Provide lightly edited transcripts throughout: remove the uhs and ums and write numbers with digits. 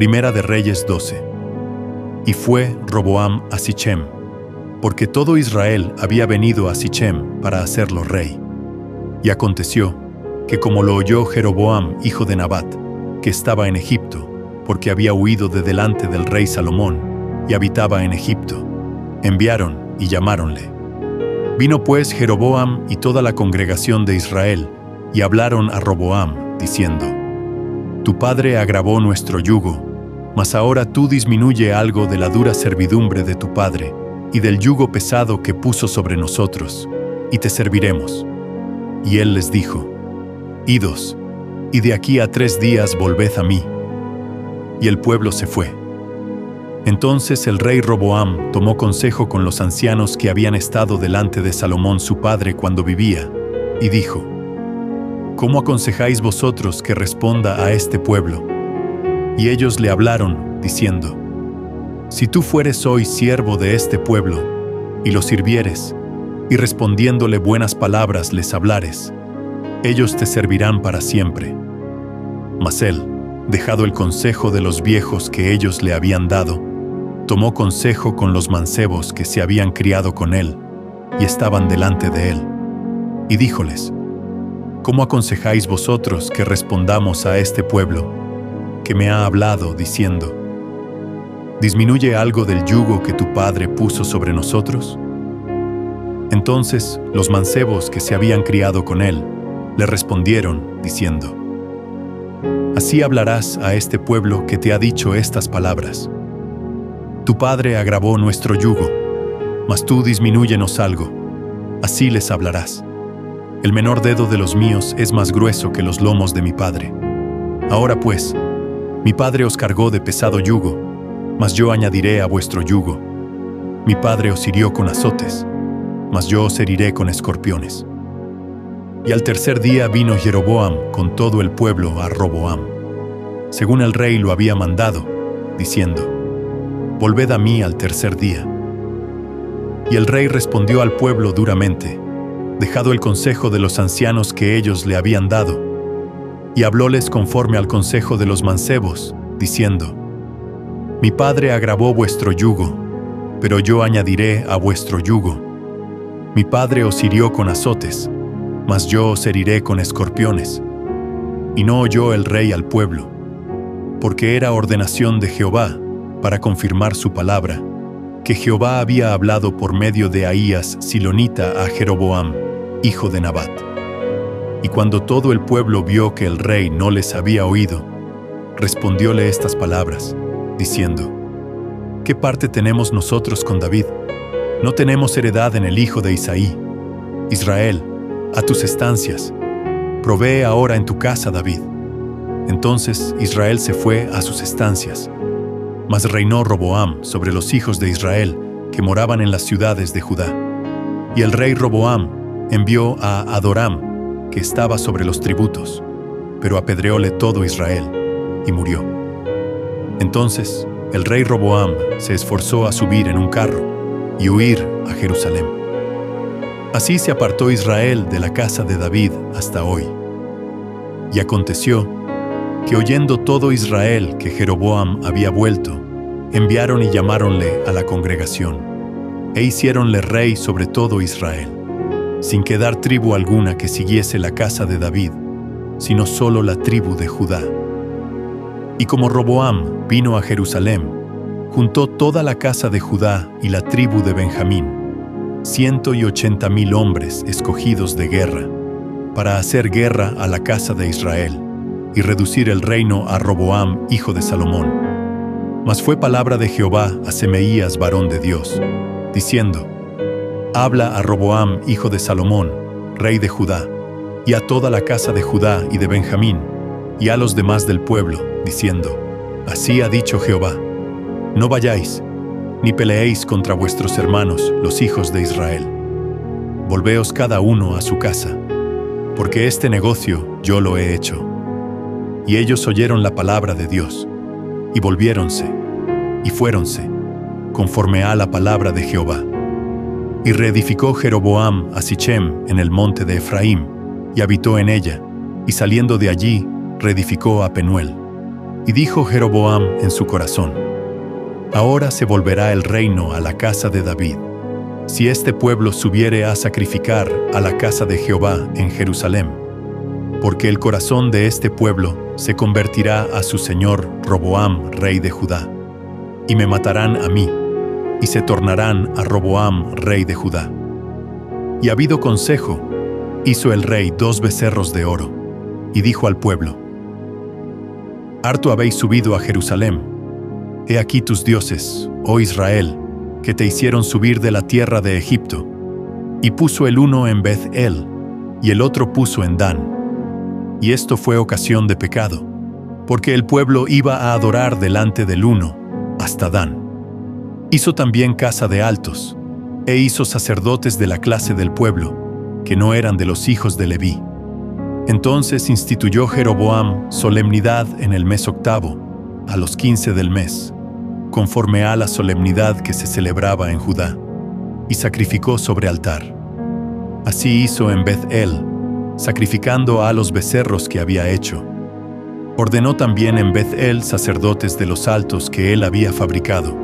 Primera de Reyes 12. Y fue Roboam a Sichem, porque todo Israel había venido a Sichem para hacerlo rey. Y aconteció que como lo oyó Jeroboam, hijo de Nabat, que estaba en Egipto, porque había huido de delante del rey Salomón, y habitaba en Egipto, enviaron y llamáronle. Vino pues Jeroboam y toda la congregación de Israel, y hablaron a Roboam, diciendo: Tu padre agravó nuestro yugo, mas ahora tú disminuye algo de la dura servidumbre de tu padre, y del yugo pesado que puso sobre nosotros, y te serviremos. Y él les dijo: Idos, y de aquí a 3 días volved a mí. Y el pueblo se fue. Entonces el rey Roboam tomó consejo con los ancianos que habían estado delante de Salomón su padre cuando vivía, y dijo: ¿Cómo aconsejáis vosotros que responda a este pueblo? Y ellos le hablaron, diciendo: Si tú fueres hoy siervo de este pueblo, y lo sirvieres, y respondiéndole buenas palabras les hablares, ellos te servirán para siempre. Mas él, dejado el consejo de los viejos que ellos le habían dado, tomó consejo con los mancebos que se habían criado con él, y estaban delante de él, y díjoles: ¿Cómo aconsejáis vosotros que respondamos a este pueblo, que me ha hablado, diciendo: ¿Disminuye algo del yugo que tu padre puso sobre nosotros? Entonces los mancebos que se habían criado con él le respondieron, diciendo: Así hablarás a este pueblo que te ha dicho estas palabras: Tu padre agravó nuestro yugo, mas tú disminúyenos algo. Así les hablarás: El menor dedo de los míos es más grueso que los lomos de mi padre. Ahora pues, mi padre os cargó de pesado yugo, mas yo añadiré a vuestro yugo. Mi padre os hirió con azotes, mas yo os heriré con escorpiones. Y al 3er día vino Jeroboam con todo el pueblo a Roboam, según el rey lo había mandado, diciendo: Volved a mí al 3er día. Y el rey respondió al pueblo duramente, dejado el consejo de los ancianos que ellos le habían dado, y hablóles conforme al consejo de los mancebos, diciendo: Mi padre agravó vuestro yugo, pero yo añadiré a vuestro yugo. Mi padre os hirió con azotes, mas yo os heriré con escorpiones. Y no oyó el rey al pueblo, porque era ordenación de Jehová, para confirmar su palabra, que Jehová había hablado por medio de Ahías silonita a Jeroboam, hijo de Nabat. Y cuando todo el pueblo vio que el rey no les había oído, respondióle estas palabras, diciendo: ¿Qué parte tenemos nosotros con David? No tenemos heredad en el hijo de Isaí. Israel, a tus estancias. Provee ahora en tu casa, David. Entonces Israel se fue a sus estancias. Mas reinó Roboam sobre los hijos de Israel que moraban en las ciudades de Judá. Y el rey Roboam envió a Adoram, que estaba sobre los tributos, pero apedreóle todo Israel, y murió. Entonces el rey Roboam se esforzó a subir en un carro y huir a Jerusalén. Así se apartó Israel de la casa de David hasta hoy. Y aconteció que oyendo todo Israel que Jeroboam había vuelto, enviaron y llamáronle a la congregación, e hiciéronle rey sobre todo Israel, sin quedar tribu alguna que siguiese la casa de David, sino solo la tribu de Judá. Y como Roboam vino a Jerusalén, juntó toda la casa de Judá y la tribu de Benjamín, 180,000 hombres escogidos de guerra, para hacer guerra a la casa de Israel, y reducir el reino a Roboam, hijo de Salomón. Mas fue palabra de Jehová a Semeías, varón de Dios, diciendo: Habla a Roboam, hijo de Salomón, rey de Judá, y a toda la casa de Judá y de Benjamín, y a los demás del pueblo, diciendo: Así ha dicho Jehová: No vayáis, ni peleéis contra vuestros hermanos, los hijos de Israel. Volveos cada uno a su casa, porque este negocio yo lo he hecho. Y ellos oyeron la palabra de Dios, y volviéronse, y fuéronse, conforme a la palabra de Jehová. Y reedificó Jeroboam a Sichem en el monte de Efraín, y habitó en ella, y saliendo de allí, reedificó a Penuel. Y dijo Jeroboam en su corazón: ahora se volverá el reino a la casa de David, si este pueblo subiere a sacrificar a la casa de Jehová en Jerusalén, porque el corazón de este pueblo se convertirá a su señor Roboam, rey de Judá, y me matarán a mí, y se tornarán a Roboam, rey de Judá. Y habido consejo, hizo el rey 2 becerros de oro, y dijo al pueblo: harto habéis subido a Jerusalén. He aquí tus dioses, oh Israel, que te hicieron subir de la tierra de Egipto. Y puso el uno en Beth-el, y el otro puso en Dan. Y esto fue ocasión de pecado, porque el pueblo iba a adorar delante del uno, hasta Dan. Hizo también casa de altos, e hizo sacerdotes de la clase del pueblo, que no eran de los hijos de Leví. Entonces instituyó Jeroboam solemnidad en el mes 8, a los 15 del mes, conforme a la solemnidad que se celebraba en Judá, y sacrificó sobre altar. Así hizo en Beth-el, sacrificando a los becerros que había hecho. Ordenó también en Beth-el sacerdotes de los altos que él había fabricado.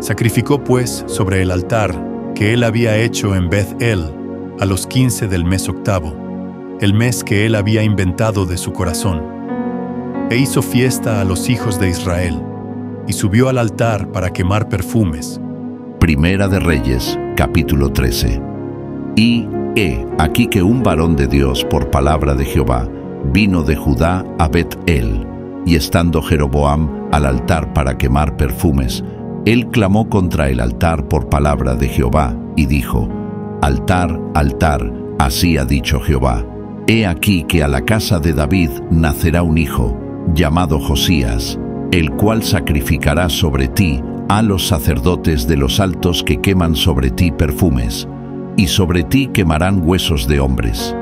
Sacrificó pues sobre el altar que él había hecho en Beth-el a los 15 del mes 8, el mes que él había inventado de su corazón. E hizo fiesta a los hijos de Israel, y subió al altar para quemar perfumes. Primera de Reyes, capítulo 13. Y he aquí que un varón de Dios por palabra de Jehová vino de Judá a Bet-el, y estando Jeroboam al altar para quemar perfumes, él clamó contra el altar por palabra de Jehová, y dijo: altar, altar, así ha dicho Jehová, he aquí que a la casa de David nacerá un hijo, llamado Josías, el cual sacrificará sobre ti a los sacerdotes de los altos que queman sobre ti perfumes, y sobre ti quemarán huesos de hombres.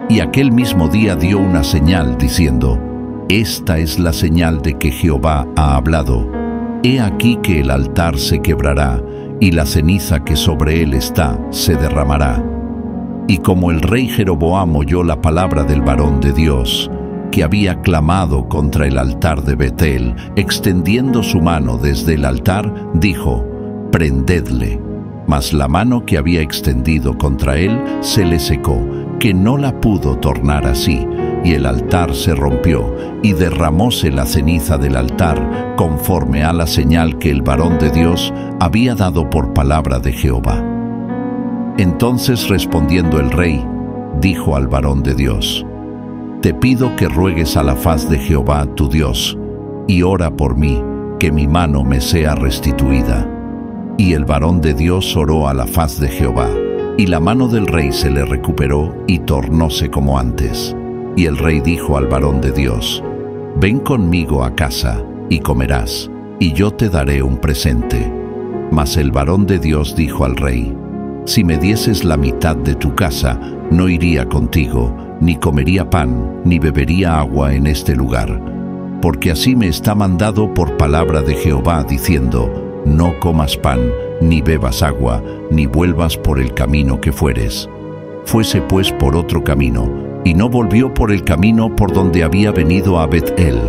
Y aquel mismo día dio una señal, diciendo: esta es la señal de que Jehová ha hablado. He aquí que el altar se quebrará, y la ceniza que sobre él está se derramará. Y como el rey Jeroboam oyó la palabra del varón de Dios, que había clamado contra el altar de Betel, extendiendo su mano desde el altar, dijo: prendedle. Mas la mano que había extendido contra él se le secó, que no la pudo tornar así, y el altar se rompió, y derramóse la ceniza del altar, conforme a la señal que el varón de Dios había dado por palabra de Jehová. Entonces respondiendo el rey, dijo al varón de Dios: te pido que ruegues a la faz de Jehová tu Dios, y ora por mí, que mi mano me sea restituida. Y el varón de Dios oró a la faz de Jehová, y la mano del rey se le recuperó, y tornóse como antes. Y el rey dijo al varón de Dios: ven conmigo a casa, y comerás, y yo te daré un presente. Mas el varón de Dios dijo al rey: si me dieses la mitad de tu casa, no iría contigo, ni comería pan, ni bebería agua en este lugar. Porque así me está mandado por palabra de Jehová, diciendo: no comas pan, ni bebas agua, ni vuelvas por el camino que fueres. Fuese pues por otro camino, y no volvió por el camino por donde había venido a Bet-el.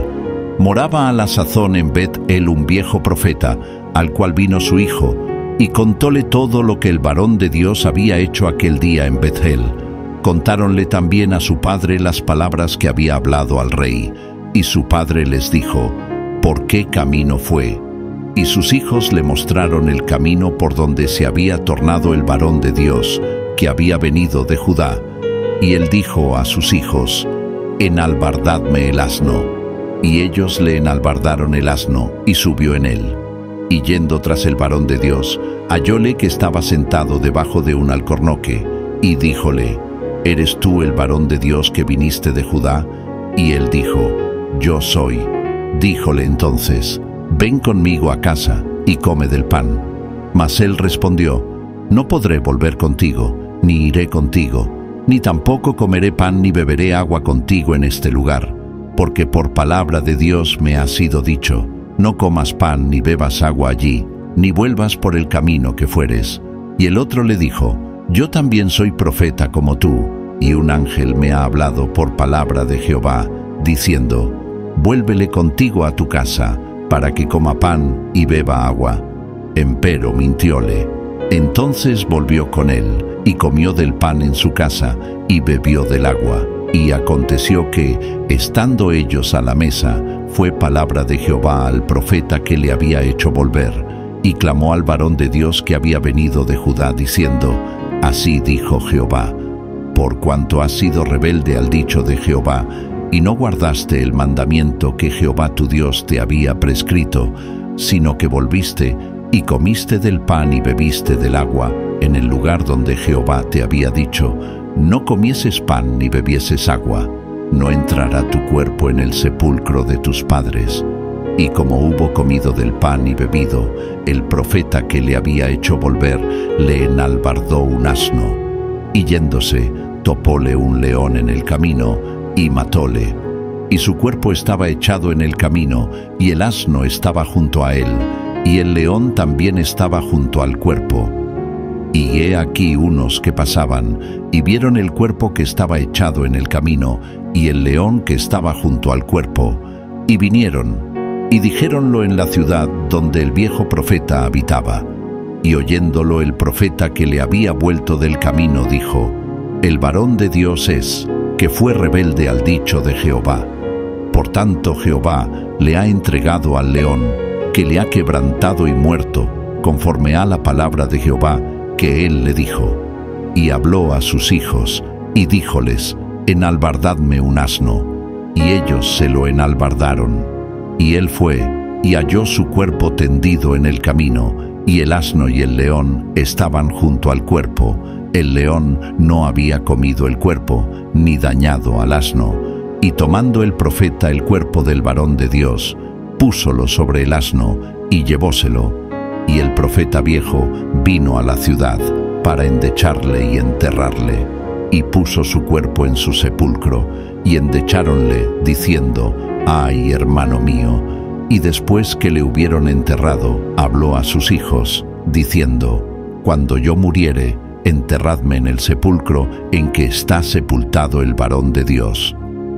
Moraba a la sazón en Bet-el un viejo profeta, al cual vino su hijo, y contóle todo lo que el varón de Dios había hecho aquel día en Bet-el. Contáronle también a su padre las palabras que había hablado al rey, y su padre les dijo: ¿por qué camino fue? Y sus hijos le mostraron el camino por donde se había tornado el varón de Dios, que había venido de Judá. Y él dijo a sus hijos: enalbardadme el asno. Y ellos le enalbardaron el asno, y subió en él. Y yendo tras el varón de Dios, hallóle que estaba sentado debajo de un alcornoque, y díjole: ¿eres tú el varón de Dios que viniste de Judá? Y él dijo: yo soy. Díjole entonces: ven conmigo a casa, y come del pan. Mas él respondió: no podré volver contigo, ni iré contigo, ni tampoco comeré pan ni beberé agua contigo en este lugar, porque por palabra de Dios me ha sido dicho: no comas pan ni bebas agua allí, ni vuelvas por el camino que fueres. Y el otro le dijo: yo también soy profeta como tú, y un ángel me ha hablado por palabra de Jehová, diciendo: vuélvele contigo a tu casa, para que coma pan y beba agua. Empero mintióle. Entonces volvió con él, y comió del pan en su casa, y bebió del agua. Y aconteció que, estando ellos a la mesa, fue palabra de Jehová al profeta que le había hecho volver, y clamó al varón de Dios que había venido de Judá, diciendo: Así dijo Jehová, por cuanto has sido rebelde al dicho de Jehová, y no guardaste el mandamiento que Jehová tu Dios te había prescrito, sino que volviste y comiste del pan y bebiste del agua, en el lugar donde Jehová te había dicho: no comieses pan ni bebieses agua, no entrará tu cuerpo en el sepulcro de tus padres. Y como hubo comido del pan y bebido, el profeta que le había hecho volver le enalbardó un asno, y yéndose, topóle un león en el camino, y matóle. Y su cuerpo estaba echado en el camino, y el asno estaba junto a él, y el león también estaba junto al cuerpo. Y he aquí unos que pasaban, y vieron el cuerpo que estaba echado en el camino, y el león que estaba junto al cuerpo, y vinieron, y dijéronlo en la ciudad donde el viejo profeta habitaba. Y oyéndolo el profeta que le había vuelto del camino dijo: el varón de Dios es, que fue rebelde al dicho de Jehová. Por tanto Jehová le ha entregado al león, que le ha quebrantado y muerto, conforme a la palabra de Jehová que él le dijo. Y habló a sus hijos, y díjoles: enalbardadme un asno. Y ellos se lo enalbardaron. Y él fue, y halló su cuerpo tendido en el camino, y el asno y el león estaban junto al cuerpo. El león no había comido el cuerpo, ni dañado al asno. Y tomando el profeta el cuerpo del varón de Dios, púsolo sobre el asno, y llevóselo. Y el profeta viejo vino a la ciudad para endecharle y enterrarle, y puso su cuerpo en su sepulcro, y endecháronle, diciendo: ay, hermano mío. Y después que le hubieron enterrado, habló a sus hijos, diciendo: cuando yo muriere, enterradme en el sepulcro en que está sepultado el varón de Dios.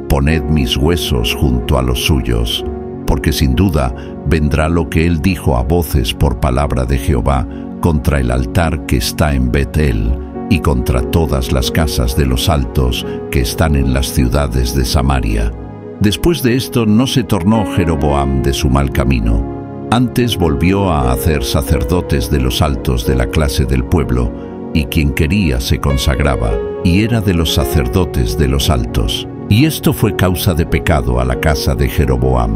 Poned mis huesos junto a los suyos, porque sin duda vendrá lo que él dijo a voces por palabra de Jehová contra el altar que está en Bet-el y contra todas las casas de los altos que están en las ciudades de Samaria. Después de esto no se tornó Jeroboam de su mal camino. Antes volvió a hacer sacerdotes de los altos de la clase del pueblo, y quien quería se consagraba, y era de los sacerdotes de los altos. Y esto fue causa de pecado a la casa de Jeroboam,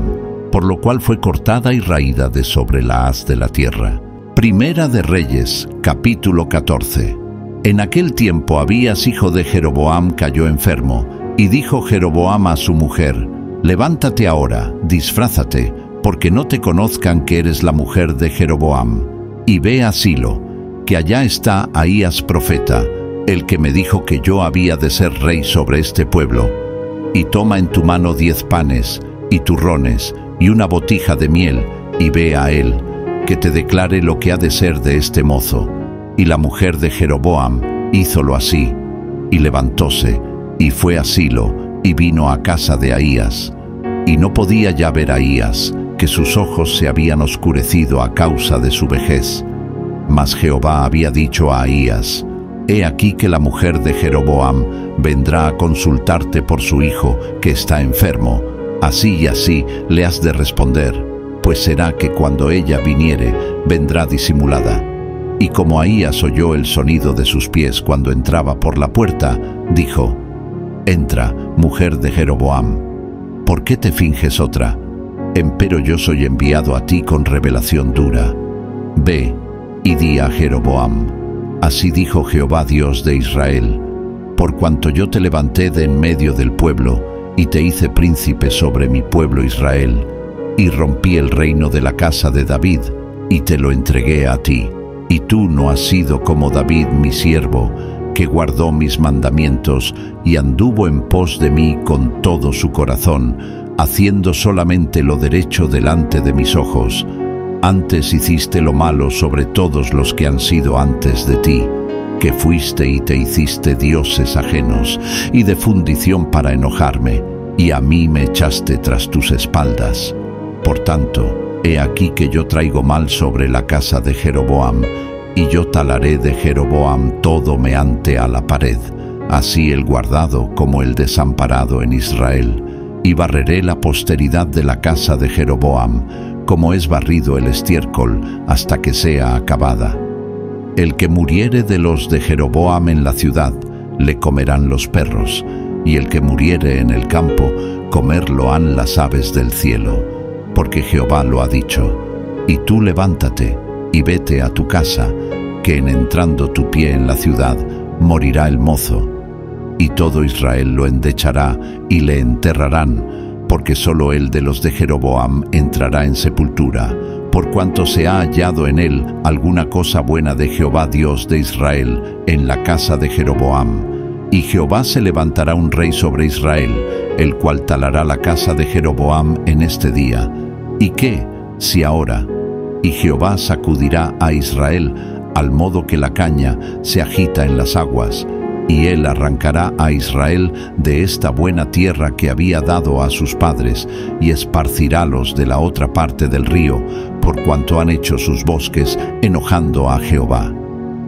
por lo cual fue cortada y raída de sobre la haz de la tierra. Primera de Reyes, capítulo 14. En aquel tiempo Abías, hijo de Jeroboam, cayó enfermo, y dijo Jeroboam a su mujer: levántate ahora, disfrázate, porque no te conozcan que eres la mujer de Jeroboam, y ve a Silo, que allá está Ahías profeta, el que me dijo que yo había de ser rey sobre este pueblo. Y toma en tu mano 10 panes y turrones y una botija de miel, y ve a él, que te declare lo que ha de ser de este mozo. Y la mujer de Jeroboam hízolo así, y levantóse, y fue a Silo, y vino a casa de Ahías. Y no podía ya ver a Ahías, que sus ojos se habían oscurecido a causa de su vejez. Mas Jehová había dicho a Ahías: he aquí que la mujer de Jeroboam vendrá a consultarte por su hijo, que está enfermo. Así y así le has de responder, pues será que cuando ella viniere, vendrá disimulada. Y como Ahías oyó el sonido de sus pies cuando entraba por la puerta, dijo: entra, mujer de Jeroboam. ¿Por qué te finges otra? Empero yo soy enviado a ti con revelación dura. Ve y di a Jeroboam: así dijo Jehová Dios de Israel, por cuanto yo te levanté de en medio del pueblo, y te hice príncipe sobre mi pueblo Israel, y rompí el reino de la casa de David, y te lo entregué a ti. Y tú no has sido como David mi siervo, que guardó mis mandamientos, y anduvo en pos de mí con todo su corazón, haciendo solamente lo derecho delante de mis ojos. Antes hiciste lo malo sobre todos los que han sido antes de ti, que fuiste y te hiciste dioses ajenos, y de fundición para enojarme, y a mí me echaste tras tus espaldas. Por tanto, he aquí que yo traigo mal sobre la casa de Jeroboam, y yo talaré de Jeroboam todo meante a la pared, así el guardado como el desamparado en Israel, y barreré la posteridad de la casa de Jeroboam, como es barrido el estiércol, hasta que sea acabada. El que muriere de los de Jeroboam en la ciudad, le comerán los perros, y el que muriere en el campo, comerlo han las aves del cielo, porque Jehová lo ha dicho. Y tú levántate, y vete a tu casa, que en entrando tu pie en la ciudad, morirá el mozo. Y todo Israel lo endechará, y le enterrarán, porque solo él de los de Jeroboam entrará en sepultura, por cuanto se ha hallado en él alguna cosa buena de Jehová Dios de Israel en la casa de Jeroboam. Y Jehová se levantará un rey sobre Israel, el cual talará la casa de Jeroboam en este día. ¿Y qué, si ahora? Y Jehová sacudirá a Israel, al modo que la caña se agita en las aguas, y él arrancará a Israel de esta buena tierra que había dado a sus padres, y esparcirálos de la otra parte del río, por cuanto han hecho sus bosques, enojando a Jehová.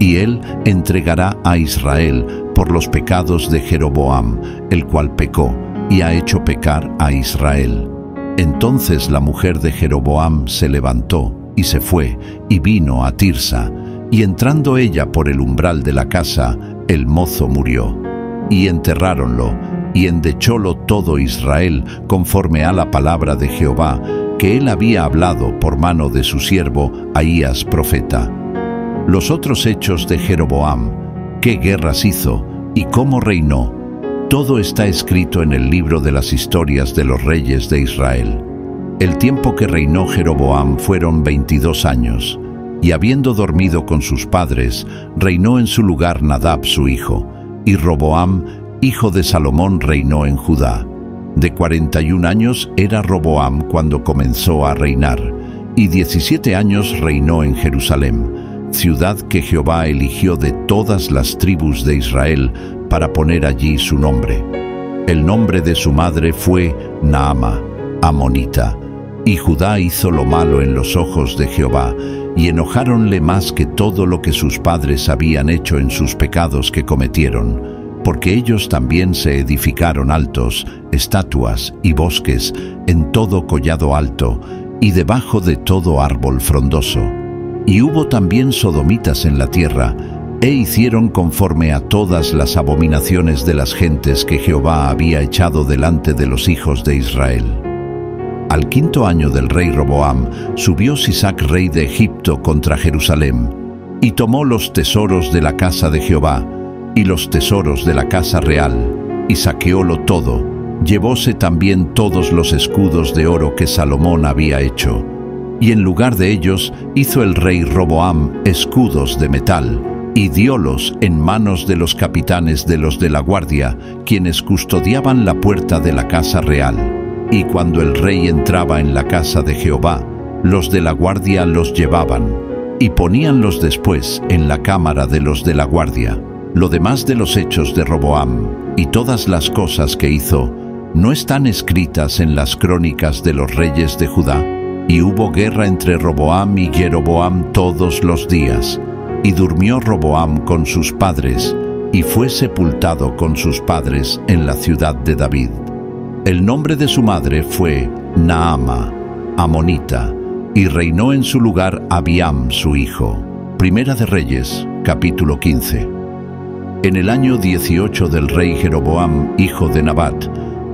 Y él entregará a Israel por los pecados de Jeroboam, el cual pecó, y ha hecho pecar a Israel. Entonces la mujer de Jeroboam se levantó, y se fue, y vino a Tirsa, y entrando ella por el umbral de la casa, el mozo murió. Y enterráronlo, y endechólo todo Israel, conforme a la palabra de Jehová, que él había hablado por mano de su siervo Ahías profeta. Los otros hechos de Jeroboam, qué guerras hizo, y cómo reinó, todo está escrito en el libro de las historias de los reyes de Israel. El tiempo que reinó Jeroboam fueron 22 años, y habiendo dormido con sus padres, reinó en su lugar Nadab su hijo, y Roboam, hijo de Salomón, reinó en Judá. De 41 años era Roboam cuando comenzó a reinar, y 17 años reinó en Jerusalén, ciudad que Jehová eligió de todas las tribus de Israel para poner allí su nombre. El nombre de su madre fue Naama, amonita, y Judá hizo lo malo en los ojos de Jehová, y enojáronle más que todo lo que sus padres habían hecho en sus pecados que cometieron, porque ellos también se edificaron altos, estatuas y bosques en todo collado alto, y debajo de todo árbol frondoso. Y hubo también sodomitas en la tierra, e hicieron conforme a todas las abominaciones de las gentes que Jehová había echado delante de los hijos de Israel. Al 5º año del rey Roboam, subió Sisac rey de Egipto contra Jerusalén, y tomó los tesoros de la casa de Jehová, y los tesoros de la casa real, y saqueólo todo. Llevóse también todos los escudos de oro que Salomón había hecho, y en lugar de ellos hizo el rey Roboam escudos de metal, y diólos en manos de los capitanes de los de la guardia, quienes custodiaban la puerta de la casa real. Y cuando el rey entraba en la casa de Jehová, los de la guardia los llevaban, y poníanlos después en la cámara de los de la guardia. Lo demás de los hechos de Roboam, y todas las cosas que hizo, ¿no están escritas en las crónicas de los reyes de Judá? Y hubo guerra entre Roboam y Jeroboam todos los días, y durmió Roboam con sus padres, y fue sepultado con sus padres en la ciudad de David. El nombre de su madre fue Naama, amonita, y reinó en su lugar Abiam su hijo. Primera de Reyes, capítulo 15. En el año 18 del rey Jeroboam, hijo de Nabat,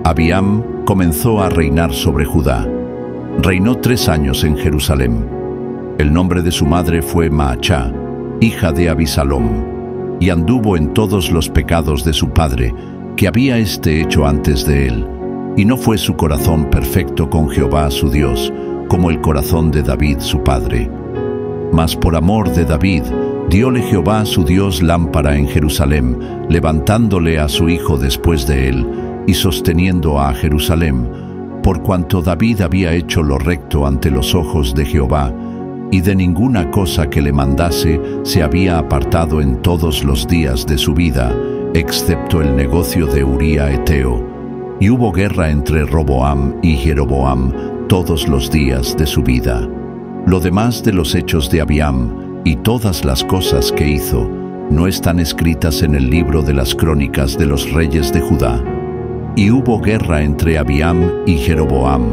Abiam comenzó a reinar sobre Judá. Reinó 3 años en Jerusalén. El nombre de su madre fue Maachá, hija de Abisalom, y anduvo en todos los pecados de su padre, que había hecho antes de él. Y no fue su corazón perfecto con Jehová su Dios, como el corazón de David su padre. Mas por amor de David, dióle Jehová su Dios lámpara en Jerusalén, levantándole a su hijo después de él, y sosteniendo a Jerusalén, por cuanto David había hecho lo recto ante los ojos de Jehová, y de ninguna cosa que le mandase se había apartado en todos los días de su vida, excepto el negocio de Uría Eteo, Y hubo guerra entre Roboam y Jeroboam todos los días de su vida. Lo demás de los hechos de Abiam y todas las cosas que hizo no están escritas en el libro de las crónicas de los reyes de Judá. Y hubo guerra entre Abiam y Jeroboam,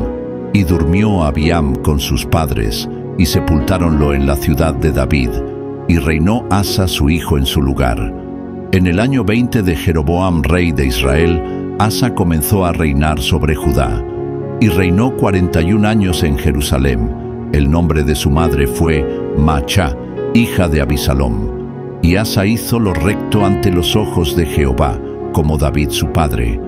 y durmió Abiam con sus padres, y sepultáronlo en la ciudad de David, y reinó Asa su hijo en su lugar. En el año 20 de Jeroboam rey de Israel, Asa comenzó a reinar sobre Judá, y reinó 41 años en Jerusalem. El nombre de su madre fue Maachá, hija de Abisalom. Y Asa hizo lo recto ante los ojos de Jehová, como David su padre,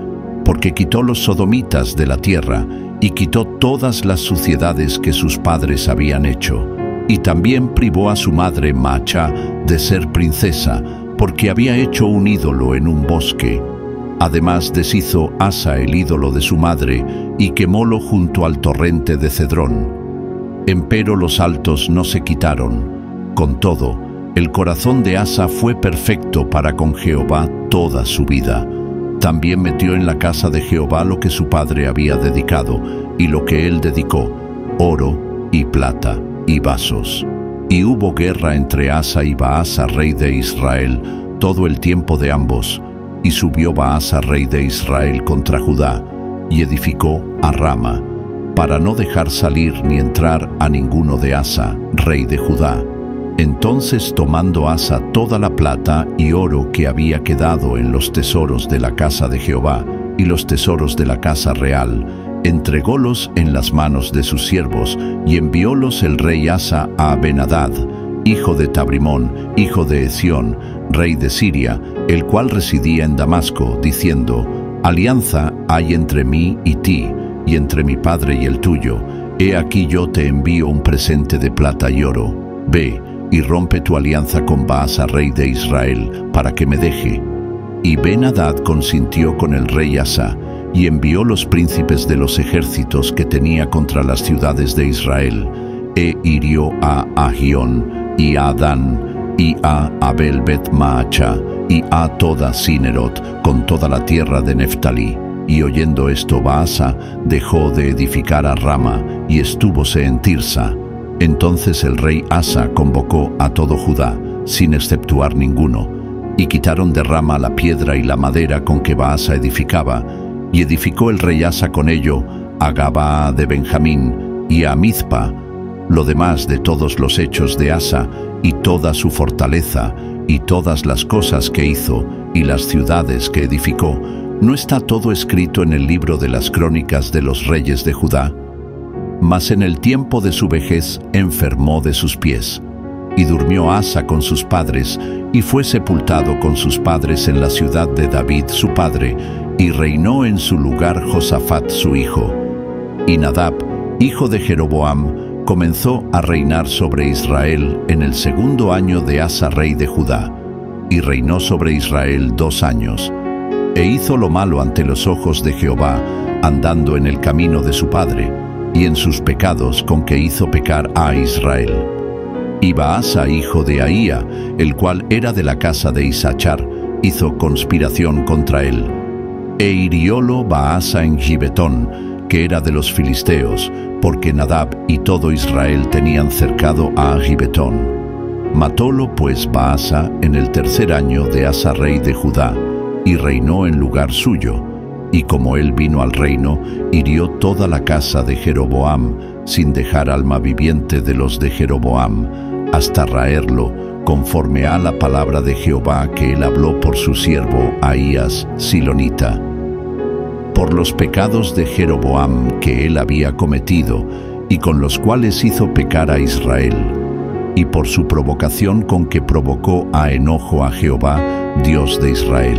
porque quitó los sodomitas de la tierra, y quitó todas las suciedades que sus padres habían hecho. Y también privó a su madre Maachá de ser princesa, porque había hecho un ídolo en un bosque. Además deshizo Asa el ídolo de su madre, y quemólo junto al torrente de Cedrón. Empero los altos no se quitaron. Con todo, el corazón de Asa fue perfecto para con Jehová toda su vida. También metió en la casa de Jehová lo que su padre había dedicado, y lo que él dedicó, oro y plata y vasos. Y hubo guerra entre Asa y Baasa rey de Israel todo el tiempo de ambos, y subió Baasa rey de Israel contra Judá, y edificó a Rama, para no dejar salir ni entrar a ninguno de Asa, rey de Judá. Entonces, tomando Asa toda la plata y oro que había quedado en los tesoros de la casa de Jehová y los tesoros de la casa real, entrególos en las manos de sus siervos, y enviólos el rey Asa a Ben-Hadad, hijo de Tabrimón, hijo de Ezión, rey de Siria, el cual residía en Damasco, diciendo: Alianza hay entre mí y ti, y entre mi padre y el tuyo. He aquí yo te envío un presente de plata y oro. Ve y rompe tu alianza con Baasa rey de Israel, para que me deje. Y Ben-Hadad consintió con el rey Asa, y envió los príncipes de los ejércitos que tenía contra las ciudades de Israel, e hirió a Ahión, y a Dan, y a Abel Bet-Maachá, y a toda Sinerot, con toda la tierra de Neftalí. Y oyendo esto, Baasa dejó de edificar a Rama, y estúvose en Tirsa. Entonces el rey Asa convocó a todo Judá, sin exceptuar ninguno, y quitaron de Rama la piedra y la madera con que Baasa edificaba, y edificó el rey Asa con ello a Gabaa de Benjamín y a Mizpa. Lo demás de todos los hechos de Asa, y toda su fortaleza, y todas las cosas que hizo, y las ciudades que edificó, ¿no está todo escrito en el libro de las crónicas de los reyes de Judá? Mas en el tiempo de su vejez enfermó de sus pies, y durmió Asa con sus padres, y fue sepultado con sus padres en la ciudad de David su padre, y reinó en su lugar Josafat su hijo. Y Nadab, hijo de Jeroboam, comenzó a reinar sobre Israel en el segundo año de Asa rey de Judá, y reinó sobre Israel 2 años. E hizo lo malo ante los ojos de Jehová, andando en el camino de su padre, y en sus pecados con que hizo pecar a Israel. Y Baasa, hijo de Ahía, el cual era de la casa de Isachar, hizo conspiración contra él. E hiriólo Baasa en Gibetón, que era de los filisteos, porque Nadab y todo Israel tenían cercado a Gibetón. Matólo pues Baasa en el 3er año de Asa rey de Judá, y reinó en lugar suyo. Y como él vino al reino, hirió toda la casa de Jeroboam, sin dejar alma viviente de los de Jeroboam, hasta raerlo, conforme a la palabra de Jehová que él habló por su siervo Ahías Silonita. Por los pecados de Jeroboam que él había cometido, y con los cuales hizo pecar a Israel, y por su provocación con que provocó a enojo a Jehová, Dios de Israel.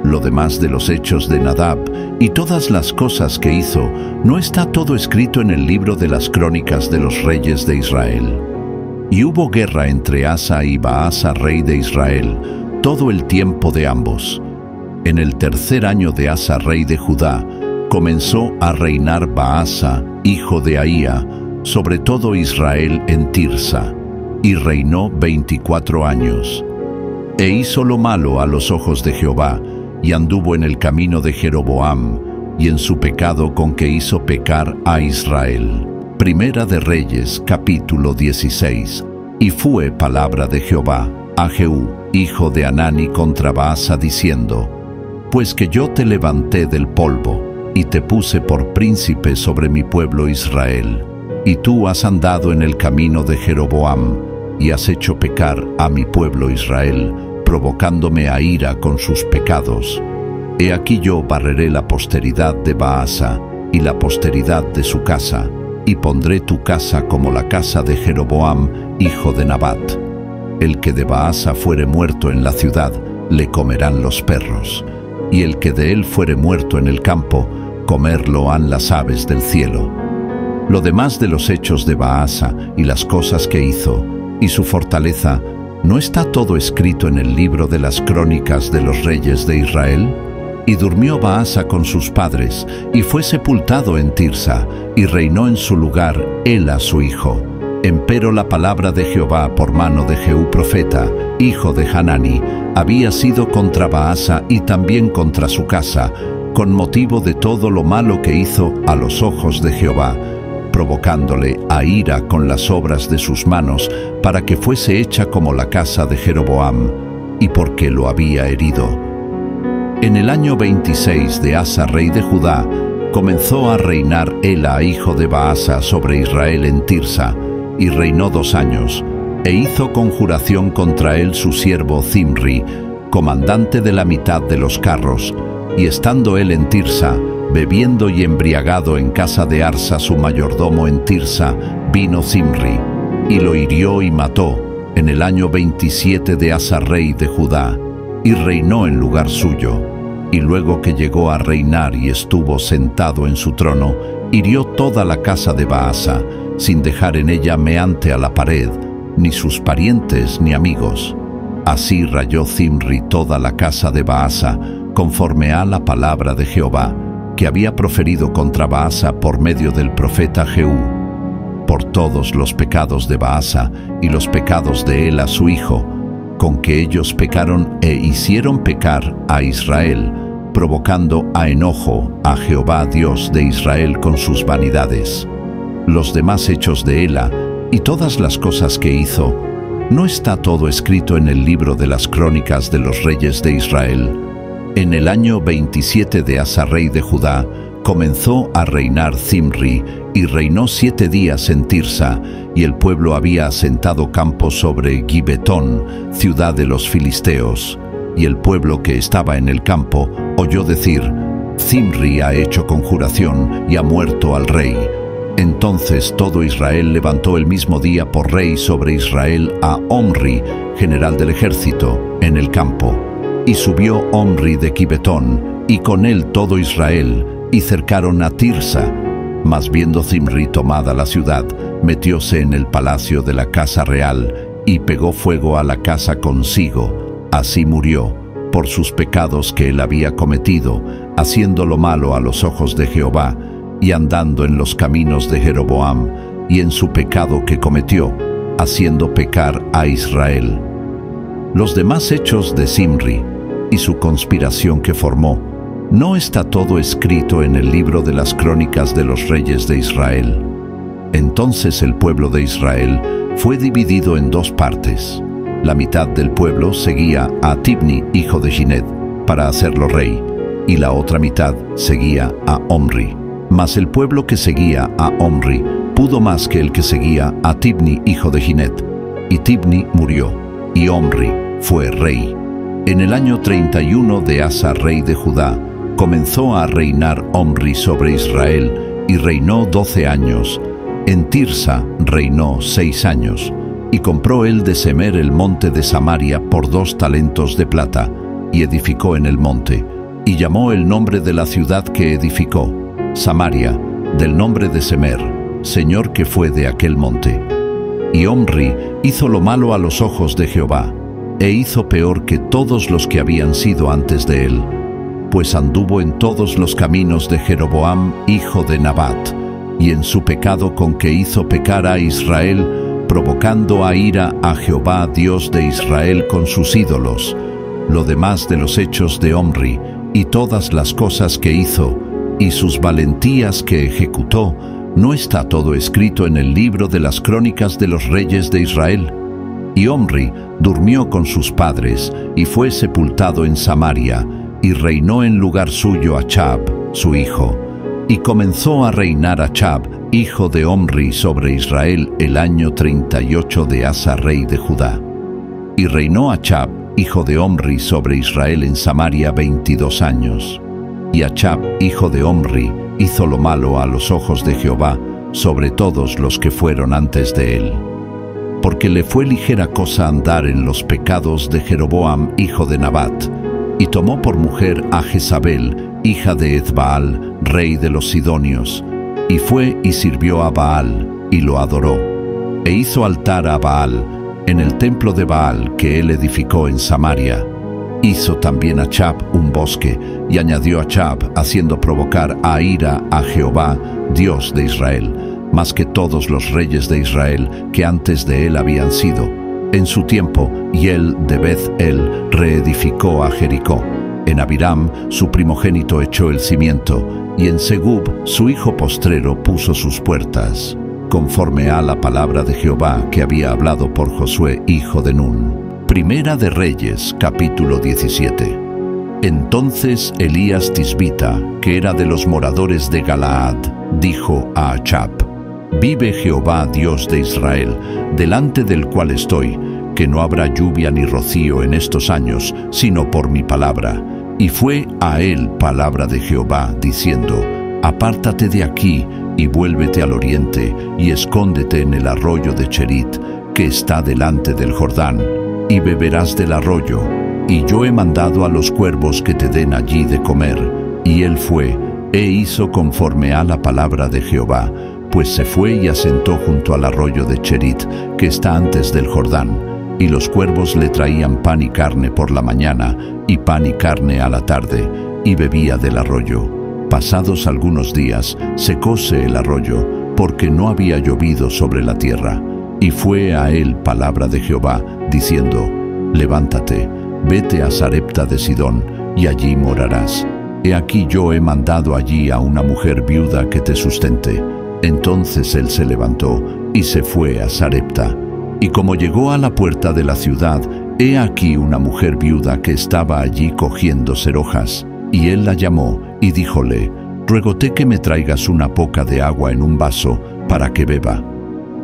Lo demás de los hechos de Nadab y todas las cosas que hizo, ¿no está todo escrito en el libro de las crónicas de los reyes de Israel? Y hubo guerra entre Asa y Baasa rey de Israel todo el tiempo de ambos. En el 3er año de Asa rey de Judá, comenzó a reinar Baasa, hijo de Ahía, sobre todo Israel en Tirsa, y reinó 24 años. E hizo lo malo a los ojos de Jehová, y anduvo en el camino de Jeroboam, y en su pecado con que hizo pecar a Israel. Primera de Reyes, capítulo 16. Y fue palabra de Jehová a Jehú, hijo de Hanani, contra Baasa, diciendo: Pues que yo te levanté del polvo, y te puse por príncipe sobre mi pueblo Israel, y tú has andado en el camino de Jeroboam, y has hecho pecar a mi pueblo Israel, provocándome a ira con sus pecados. He aquí yo barreré la posteridad de Baasa, y la posteridad de su casa, y pondré tu casa como la casa de Jeroboam, hijo de Nabat. El que de Baasa fuere muerto en la ciudad, le comerán los perros, y el que de él fuere muerto en el campo, comerlo han las aves del cielo. Lo demás de los hechos de Baasa y las cosas que hizo, y su fortaleza, ¿no está todo escrito en el libro de las crónicas de los reyes de Israel? Y durmió Baasa con sus padres, y fue sepultado en Tirsa, y reinó en su lugar Ela su hijo. Empero la palabra de Jehová por mano de Jehú profeta, hijo de Hanani, había sido contra Baasa y también contra su casa, con motivo de todo lo malo que hizo a los ojos de Jehová, provocándole a ira con las obras de sus manos, para que fuese hecha como la casa de Jeroboam, y porque lo había herido. En el año 26 de Asa, rey de Judá, comenzó a reinar Ela, hijo de Baasa, sobre Israel en Tirsa, y reinó 2 años, e hizo conjuración contra él su siervo Zimri, comandante de la mitad de los carros, y estando él en Tirsa, bebiendo y embriagado en casa de Arsa su mayordomo en Tirsa, vino Zimri, y lo hirió y mató, en el año 27 de Asa, rey de Judá, y reinó en lugar suyo. Y luego que llegó a reinar y estuvo sentado en su trono, hirió toda la casa de Baasa, sin dejar en ella meante a la pared, ni sus parientes ni amigos. Así rayó Zimri toda la casa de Baasa, conforme a la palabra de Jehová, que había proferido contra Baasa por medio del profeta Jehú, por todos los pecados de Baasa y los pecados de Ela su hijo, con que ellos pecaron e hicieron pecar a Israel, provocando a enojo a Jehová Dios de Israel con sus vanidades. Los demás hechos de Ela y todas las cosas que hizo, ¿no está todo escrito en el libro de las crónicas de los reyes de Israel? En el año 27 de Asa, rey de Judá, comenzó a reinar Zimri, y reinó 7 días en Tirsa, y el pueblo había asentado campo sobre Gibetón, ciudad de los filisteos. Y el pueblo que estaba en el campo oyó decir: Zimri ha hecho conjuración y ha muerto al rey. Entonces todo Israel levantó el mismo día por rey sobre Israel a Omri, general del ejército, en el campo. Y subió Omri de Gibetón, y con él todo Israel, y cercaron a Tirsa. Mas viendo Zimri tomada la ciudad, metióse en el palacio de la casa real, y pegó fuego a la casa consigo. Así murió, por sus pecados que él había cometido, haciendo lo malo a los ojos de Jehová, y andando en los caminos de Jeroboam, y en su pecado que cometió, haciendo pecar a Israel. Los demás hechos de Zimri, y su conspiración que formó, ¿no está todo escrito en el libro de las crónicas de los reyes de Israel? Entonces el pueblo de Israel fue dividido en 2 partes. La mitad del pueblo seguía a Tibni, hijo de Gined, para hacerlo rey, y la otra mitad seguía a Omri. Mas el pueblo que seguía a Omri pudo más que el que seguía a Tibni, hijo de Gined. Y Tibni murió, y Omri fue rey. En el año 31 de Asa, rey de Judá, comenzó a reinar Omri sobre Israel, y reinó 12 años. En Tirsa reinó 6 años, y compró él de Semer el monte de Samaria por 2 talentos de plata, y edificó en el monte, y llamó el nombre de la ciudad que edificó Samaria, del nombre de Semer, señor que fue de aquel monte. Y Omri hizo lo malo a los ojos de Jehová, e hizo peor que todos los que habían sido antes de él, pues anduvo en todos los caminos de Jeroboam, hijo de Nabat, y en su pecado con que hizo pecar a Israel, provocando a ira a Jehová Dios de Israel con sus ídolos. Lo demás de los hechos de Omri, y todas las cosas que hizo, y sus valentías que ejecutó, ¿no está todo escrito en el libro de las crónicas de los reyes de Israel? Y Omri durmió con sus padres y fue sepultado en Samaria, y reinó en lugar suyo Achb, su hijo. Y comenzó a reinar Achb, hijo de Omri, sobre Israel el año 38 de Asa, rey de Judá. Y reinó Achb, hijo de Omri, sobre Israel en Samaria 22 años. Y Achb, hijo de Omri, hizo lo malo a los ojos de Jehová sobre todos los que fueron antes de él. Porque le fue ligera cosa andar en los pecados de Jeroboam, hijo de Nabat, y tomó por mujer a Jezabel, hija de Ethbaal, rey de los Sidonios, y fue y sirvió a Baal, y lo adoró, e hizo altar a Baal en el templo de Baal que él edificó en Samaria. Hizo también Achb un bosque, y añadió Achb, haciendo provocar a ira a Jehová, Dios de Israel, más que todos los reyes de Israel que antes de él habían sido. En su tiempo, y él de Beth-el reedificó a Jericó. En Abiram, su primogénito, echó el cimiento, y en Segub, su hijo postrero, puso sus puertas, conforme a la palabra de Jehová que había hablado por Josué, hijo de Nun. Primera de Reyes, capítulo 17. Entonces Elías Tisbita, que era de los moradores de Galaad, dijo a Achb: Vive Jehová, Dios de Israel, delante del cual estoy, que no habrá lluvia ni rocío en estos años, sino por mi palabra. Y fue a él palabra de Jehová, diciendo: Apártate de aquí, y vuélvete al oriente, y escóndete en el arroyo de Cherit, que está delante del Jordán, y beberás del arroyo. Y yo he mandado a los cuervos que te den allí de comer. Y él fue, e hizo conforme a la palabra de Jehová, pues se fue y asentó junto al arroyo de Cherit, que está antes del Jordán, y los cuervos le traían pan y carne por la mañana, y pan y carne a la tarde, y bebía del arroyo. Pasados algunos días, secóse el arroyo, porque no había llovido sobre la tierra. Y fue a él palabra de Jehová, diciendo: Levántate, vete a Sarepta de Sidón, y allí morarás. He aquí yo he mandado allí a una mujer viuda que te sustente. Entonces él se levantó y se fue a Sarepta. Y como llegó a la puerta de la ciudad, he aquí una mujer viuda que estaba allí cogiendo cerojas. Y él la llamó y díjole: Ruégote que me traigas una poca de agua en un vaso para que beba.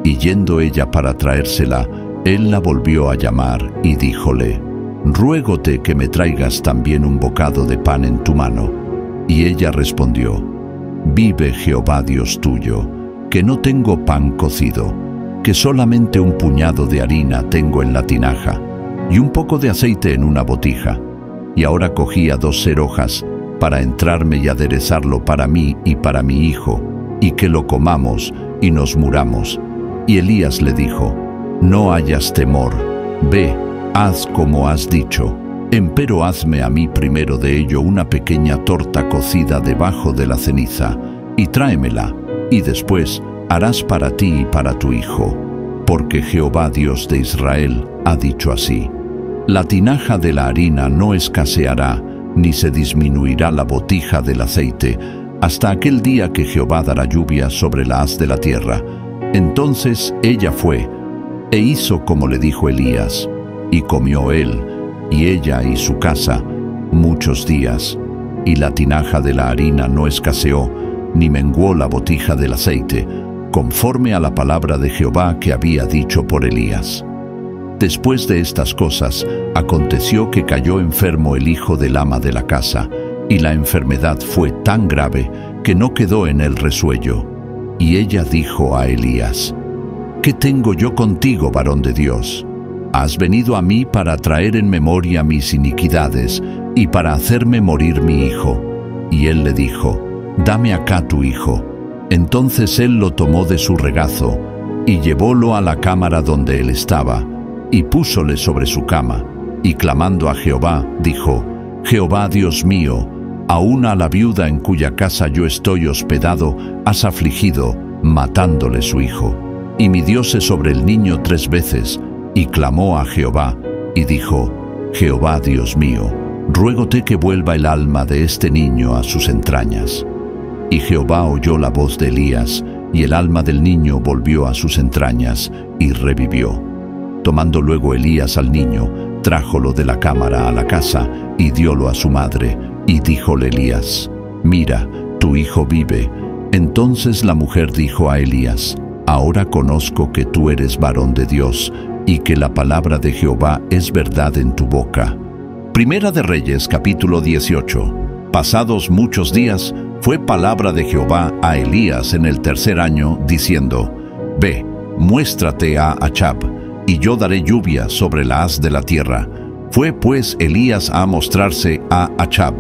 Y yendo ella para traérsela, él la volvió a llamar y díjole: Ruégote que me traigas también un bocado de pan en tu mano. Y ella respondió: Vive Jehová Dios tuyo, que no tengo pan cocido, que solamente un puñado de harina tengo en la tinaja, y un poco de aceite en una botija. Y ahora cogía 2 cerojas, para entrarme y aderezarlo para mí y para mi hijo, y que lo comamos y nos muramos. Y Elías le dijo: No hayas temor, ve, haz como has dicho, empero hazme a mí primero de ello una pequeña torta cocida debajo de la ceniza, y tráemela, y después harás para ti y para tu hijo, porque Jehová Dios de Israel ha dicho así: La tinaja de la harina no escaseará, ni se disminuirá la botija del aceite, hasta aquel día que Jehová dará lluvia sobre la haz de la tierra. Entonces ella fue, e hizo como le dijo Elías, y comió él, y ella y su casa, muchos días, y la tinaja de la harina no escaseó, ni menguó la botija del aceite, conforme a la palabra de Jehová que había dicho por Elías. Después de estas cosas, aconteció que cayó enfermo el hijo del ama de la casa, y la enfermedad fue tan grave que no quedó en el resuello. Y ella dijo a Elías: ¿Qué tengo yo contigo, varón de Dios? Has venido a mí para traer en memoria mis iniquidades, y para hacerme morir mi hijo. Y él le dijo: Dame acá tu hijo. Entonces él lo tomó de su regazo, y llevólo a la cámara donde él estaba, y púsole sobre su cama, y clamando a Jehová, dijo: Jehová Dios mío, aún a la viuda en cuya casa yo estoy hospedado, has afligido, matándole su hijo. Y midióse sobre el niño 3 veces, y clamó a Jehová, y dijo: Jehová Dios mío, ruégote que vuelva el alma de este niño a sus entrañas. Y Jehová oyó la voz de Elías, y el alma del niño volvió a sus entrañas, y revivió. Tomando luego Elías al niño, trájolo de la cámara a la casa, y diólo a su madre, y díjole Elías: «Mira, tu hijo vive». Entonces la mujer dijo a Elías: «Ahora conozco que tú eres varón de Dios, y que la palabra de Jehová es verdad en tu boca». Primera de Reyes, capítulo 18. Pasados muchos días, fue palabra de Jehová a Elías en el tercer año, diciendo: «Ve, muéstrate a Achab, y yo daré lluvia sobre la haz de la tierra». Fue pues Elías a mostrarse a Achab.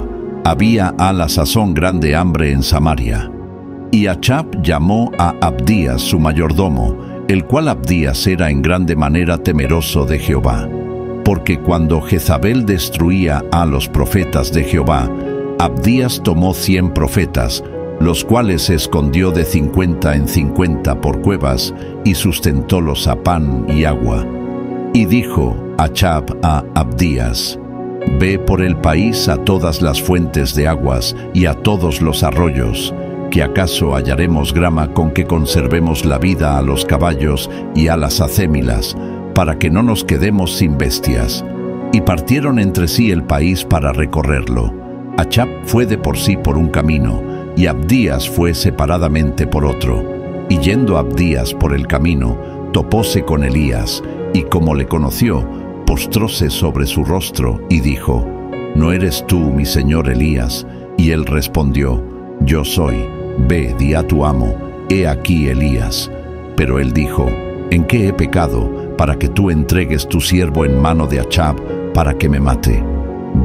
Había a la sazón grande hambre en Samaria. Y Achab llamó a Abdías su mayordomo, el cual Abdías era en grande manera temeroso de Jehová. Porque cuando Jezabel destruía a los profetas de Jehová, Abdías tomó 100 profetas, los cuales escondió de 50 en 50 por cuevas, y sustentólos a pan y agua. Y dijo Achab a Abdías: «Ve por el país a todas las fuentes de aguas y a todos los arroyos, que acaso hallaremos grama con que conservemos la vida a los caballos y a las acémilas, para que no nos quedemos sin bestias». Y partieron entre sí el país para recorrerlo. Achab fue de por sí por un camino, y Abdías fue separadamente por otro. Y yendo Abdías por el camino, topóse con Elías, y como le conoció, postróse sobre su rostro y dijo: «¿No eres tú, mi señor Elías?». Y él respondió: «Yo soy. Ve, di a tu amo: he aquí Elías». Pero él dijo: «¿En qué he pecado, para que tú entregues tu siervo en mano de Achab, para que me mate?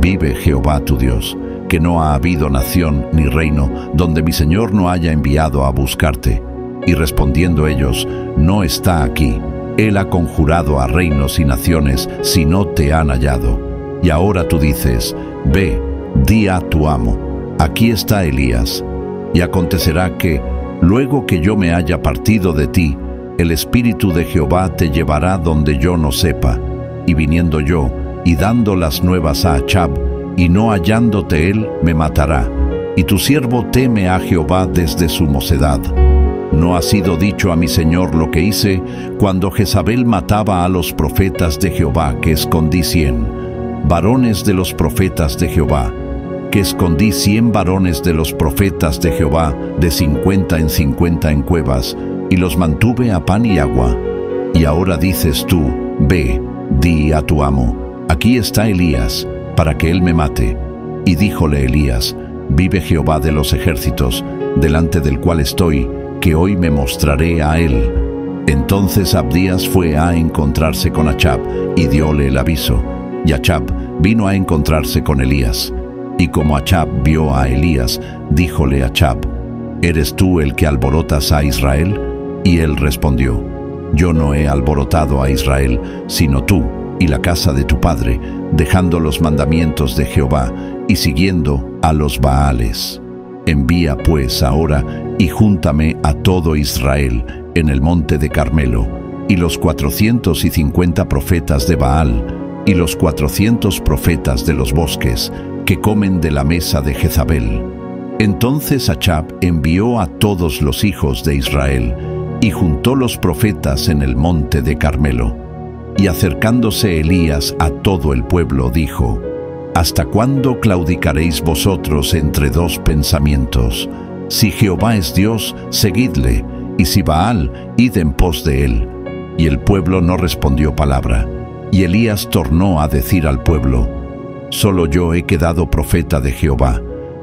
Vive Jehová tu Dios, que no ha habido nación ni reino donde mi señor no haya enviado a buscarte». Y respondiendo ellos: «No está aquí. Él ha conjurado a reinos y naciones si no te han hallado. Y ahora tú dices: ve, di a tu amo: aquí está Elías». Y acontecerá que, luego que yo me haya partido de ti, el Espíritu de Jehová te llevará donde yo no sepa. Y viniendo yo, y dando las nuevas a Achab, y no hallándote él, me matará. Y tu siervo teme a Jehová desde su mocedad. ¿No ha sido dicho a mi señor lo que hice cuando Jezabel mataba a los profetas de Jehová, que escondí 100 varones de los profetas de Jehová, que escondí 100 varones de los profetas de Jehová, de 50 en 50 en cuevas, y los mantuve a pan y agua? Y ahora dices tú: ve, di a tu amo: aquí está Elías, para que él me mate. Y díjole Elías: vive Jehová de los ejércitos, delante del cual estoy, que hoy me mostraré a él. Entonces Abdías fue a encontrarse con Achab, y dióle el aviso. Y Achab vino a encontrarse con Elías. Y como Achab vio a Elías, díjole Achab: ¿eres tú el que alborotas a Israel? Y él respondió: yo no he alborotado a Israel, sino tú y la casa de tu padre, dejando los mandamientos de Jehová y siguiendo a los Baales. Envía pues ahora y júntame a todo Israel en el monte de Carmelo, y los 450 profetas de Baal, y los 400 profetas de los bosques, que comen de la mesa de Jezabel. Entonces Achab envió a todos los hijos de Israel, y juntó los profetas en el monte de Carmelo. Y acercándose Elías a todo el pueblo, dijo: ¿hasta cuándo claudicaréis vosotros entre dos pensamientos? Si Jehová es Dios, seguidle, y si Baal, id en pos de él. Y el pueblo no respondió palabra. Y Elías tornó a decir al pueblo: solo yo he quedado profeta de Jehová,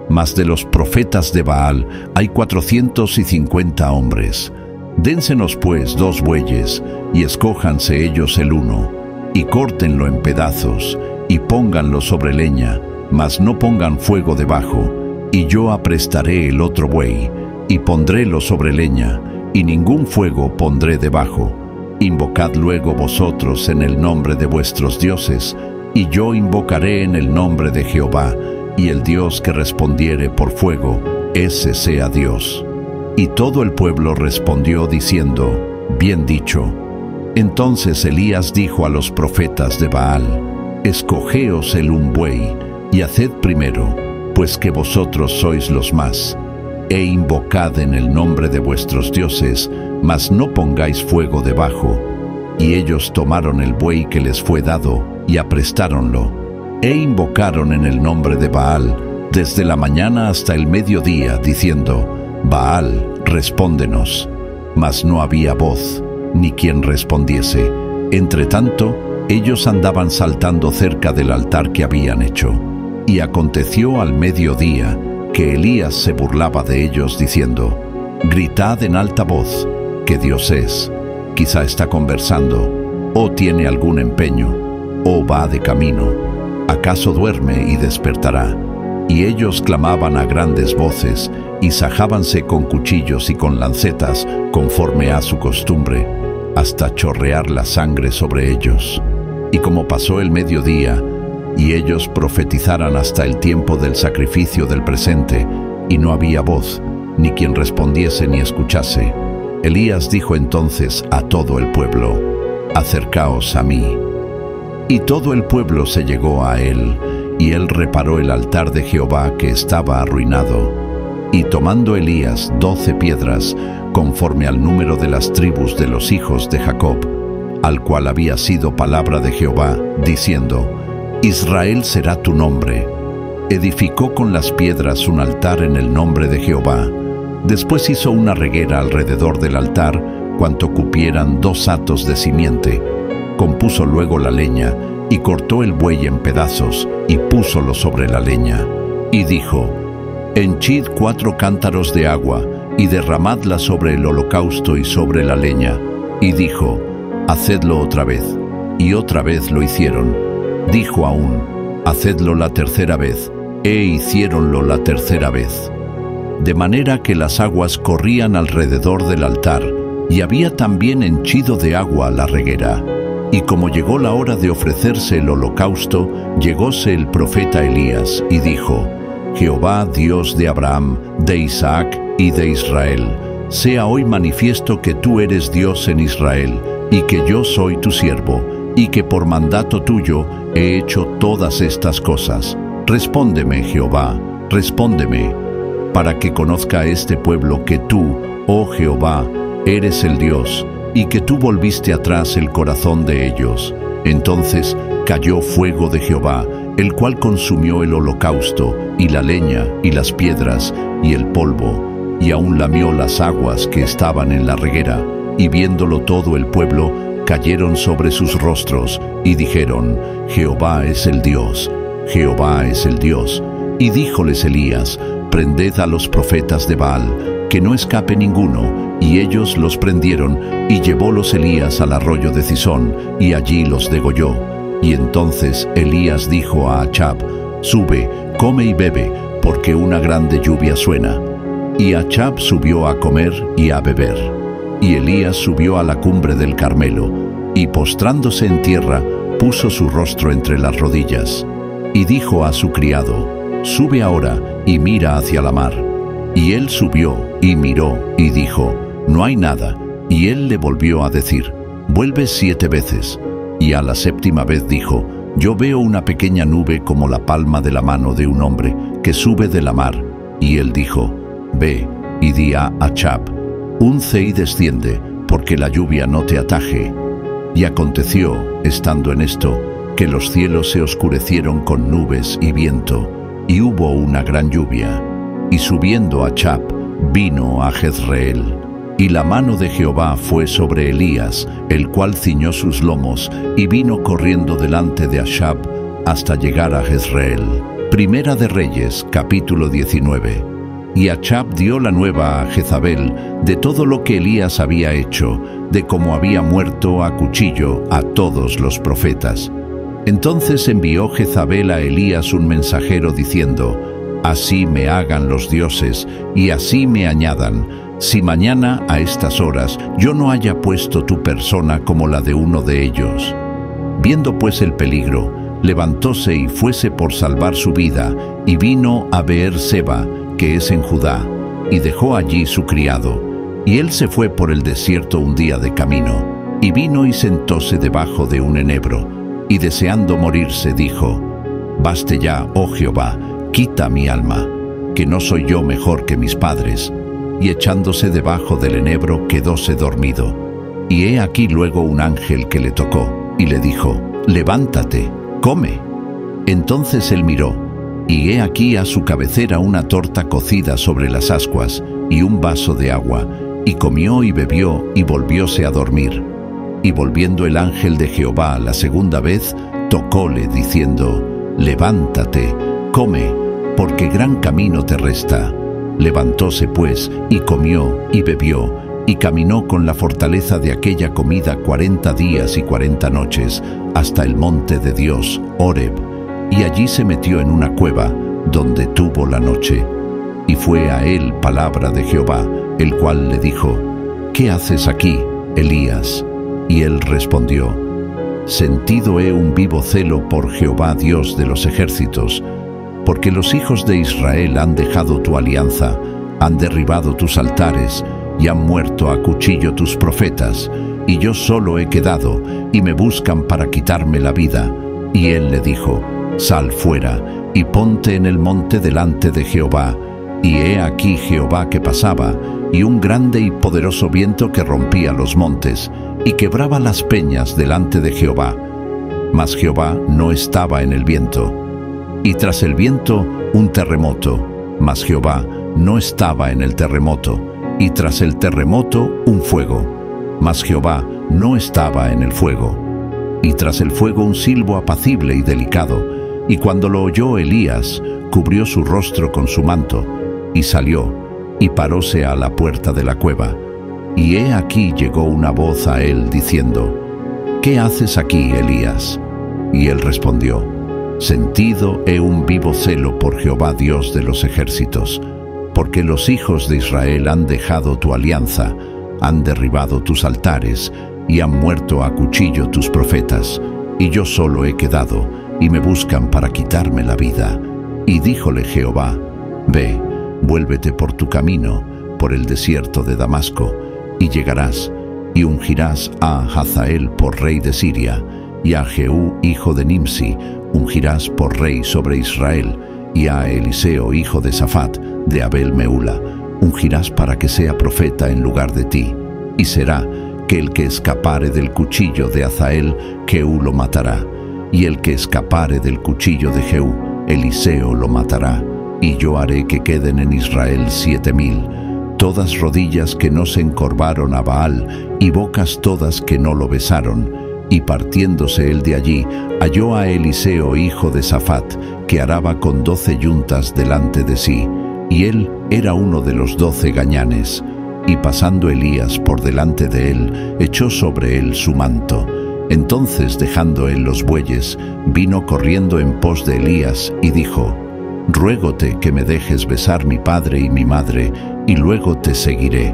mas de los profetas de Baal hay 450 hombres. Dénsenos pues 2 bueyes, y escójanse ellos el uno, y córtenlo en pedazos, y pónganlo sobre leña, mas no pongan fuego debajo, y yo aprestaré el otro buey, y pondrélo sobre leña, y ningún fuego pondré debajo. Invocad luego vosotros en el nombre de vuestros dioses, y yo invocaré en el nombre de Jehová, y el Dios que respondiere por fuego, ese sea Dios. Y todo el pueblo respondió diciendo: bien dicho. Entonces Elías dijo a los profetas de Baal: escogeos el un buey, y haced primero, pues que vosotros sois los más. e invocad en el nombre de vuestros dioses, mas no pongáis fuego debajo. Y ellos tomaron el buey que les fue dado, y aprestáronlo, e invocaron en el nombre de Baal, desde la mañana hasta el mediodía, diciendo: Baal, respóndenos. Mas no había voz, ni quien respondiese. Entretanto, ellos andaban saltando cerca del altar que habían hecho. Y aconteció al mediodía, que Elías se burlaba de ellos, diciendo: Gritad en alta voz, que Dios es. Quizá está conversando, o tiene algún empeño, o va de camino. ¿Acaso duerme y despertará? Y ellos clamaban a grandes voces, y sajábanse con cuchillos y con lancetas, conforme a su costumbre, hasta chorrear la sangre sobre ellos. Y como pasó el mediodía, y ellos profetizaran hasta el tiempo del sacrificio del presente, y no había voz, ni quien respondiese ni escuchase, Elías dijo entonces a todo el pueblo: Acercaos a mí. Y todo el pueblo se llegó a él, y él reparó el altar de Jehová que estaba arruinado. Y tomando Elías 12 piedras, conforme al número de las tribus de los hijos de Jacob, al cual había sido palabra de Jehová, diciendo: Israel será tu nombre, edificó con las piedras un altar en el nombre de Jehová. Después hizo una reguera alrededor del altar, cuanto cupieran 2 hatos de simiente. Compuso luego la leña, y cortó el buey en pedazos, y púsolo sobre la leña. Y dijo: Henchid 4 cántaros de agua, y derramadla sobre el holocausto y sobre la leña. Y dijo: Hacedlo otra vez. Y otra vez lo hicieron. Dijo aún: Hacedlo la tercera vez. E hiciéronlo la tercera vez. De manera que las aguas corrían alrededor del altar, y había también henchido de agua la reguera. Y como llegó la hora de ofrecerse el holocausto, llegóse el profeta Elías, y dijo: Jehová, Dios de Abraham, de Isaac y de Israel, sea hoy manifiesto que tú eres Dios en Israel, y que yo soy tu siervo, y que por mandato tuyo he hecho todas estas cosas. Respóndeme, Jehová, respóndeme, para que conozca este pueblo que tú, oh Jehová, eres el Dios, y que tú volviste atrás el corazón de ellos. Entonces cayó fuego de Jehová, el cual consumió el holocausto, y la leña, y las piedras, y el polvo, y aún lamió las aguas que estaban en la reguera. Y viéndolo todo el pueblo, cayeron sobre sus rostros, y dijeron: Jehová es el Dios, Jehová es el Dios. Y díjoles Elías: Prended a los profetas de Baal, que no escape ninguno. Y ellos los prendieron, y llevólos Elías al arroyo de Cisón, y allí los degolló. Y entonces Elías dijo a Achab: Sube, come y bebe, porque una grande lluvia suena. Y Achab subió a comer y a beber. Y Elías subió a la cumbre del Carmelo, y postrándose en tierra, puso su rostro entre las rodillas. Y dijo a su criado: Sube ahora, y mira hacia la mar. Y él subió, y miró, y dijo: No hay nada. Y él le volvió a decir: Vuelve 7 veces. Y a la 7ª vez dijo: Yo veo una pequeña nube como la palma de la mano de un hombre, que sube de la mar. Y él dijo: Ve, y di a Achab: Unce y desciende, porque la lluvia no te ataje. Y aconteció, estando en esto, que los cielos se oscurecieron con nubes y viento, y hubo una gran lluvia. Y subiendo Achab, vino a Jezreel. Y la mano de Jehová fue sobre Elías, el cual ciñó sus lomos, y vino corriendo delante de Achab hasta llegar a Jezreel. Primera de Reyes, capítulo 19. Y Achab dio la nueva a Jezabel de todo lo que Elías había hecho, de cómo había muerto a cuchillo a todos los profetas. Entonces envió Jezabel a Elías un mensajero diciendo: Así me hagan los dioses, y así me añadan, si mañana a estas horas yo no haya puesto tu persona como la de uno de ellos. Viendo pues el peligro, levantóse y fuese por salvar su vida, y vino a Beer-seba, que es en Judá, y dejó allí su criado. Y él se fue por el desierto un día de camino, y vino y sentóse debajo de un enebro, y deseando morirse dijo: Baste ya, oh Jehová, quita mi alma. que no soy yo mejor que mis padres. Y echándose debajo del enebro quedóse dormido. Y he aquí luego un ángel que le tocó, y le dijo: levántate, come. Entonces él miró, y he aquí a su cabecera una torta cocida sobre las ascuas, y un vaso de agua, y comió y bebió, y volvióse a dormir. Y volviendo el ángel de Jehová la segunda vez, tocóle, diciendo: levántate, come, porque gran camino te resta. Levantóse pues, y comió, y bebió, y caminó con la fortaleza de aquella comida 40 días y 40 noches, hasta el monte de Dios, Horeb, y allí se metió en una cueva, donde tuvo la noche. Y fue a él palabra de Jehová, el cual le dijo: ¿qué haces aquí, Elías? Y él respondió: sentido he un vivo celo por Jehová Dios de los ejércitos, porque los hijos de Israel han dejado tu alianza, han derribado tus altares, y han muerto a cuchillo tus profetas, y yo solo he quedado, y me buscan para quitarme la vida. Y él le dijo: sal fuera, y ponte en el monte delante de Jehová. Y he aquí Jehová que pasaba, y un grande y poderoso viento que rompía los montes, y quebraba las peñas delante de Jehová. Mas Jehová no estaba en el viento. Y tras el viento un terremoto, mas Jehová no estaba en el terremoto. Y tras el terremoto un fuego, mas Jehová no estaba en el fuego. Y tras el fuego un silbo apacible y delicado. Y cuando lo oyó Elías, cubrió su rostro con su manto, y salió, y paróse a la puerta de la cueva. Y he aquí llegó una voz a él, diciendo: ¿qué haces aquí, Elías? Y él respondió: sentido he un vivo celo por Jehová Dios de los ejércitos, porque los hijos de Israel han dejado tu alianza, han derribado tus altares, y han muerto a cuchillo tus profetas, y yo solo he quedado, y me buscan para quitarme la vida. Y díjole Jehová: ve, vuélvete por tu camino, por el desierto de Damasco, y llegarás, y ungirás a Hazael por rey de Siria, y a Jehú hijo de Nimsi ungirás por rey sobre Israel, y a Eliseo hijo de Safat de Abel Meula ungirás para que sea profeta en lugar de ti. Y será que el que escapare del cuchillo de Hazael, Jehú lo matará, y el que escapare del cuchillo de Jehú, Eliseo lo matará. Y yo haré que queden en Israel 7000, todas rodillas que no se encorvaron a Baal, y bocas todas que no lo besaron. Y partiéndose él de allí, halló a Eliseo hijo de Safat, que araba con 12 yuntas delante de sí, y él era uno de los 12 gañanes. Y pasando Elías por delante de él, echó sobre él su manto. Entonces, dejando él los bueyes, vino corriendo en pos de Elías, y dijo: ruégote que me dejes besar mi padre y mi madre, y luego te seguiré.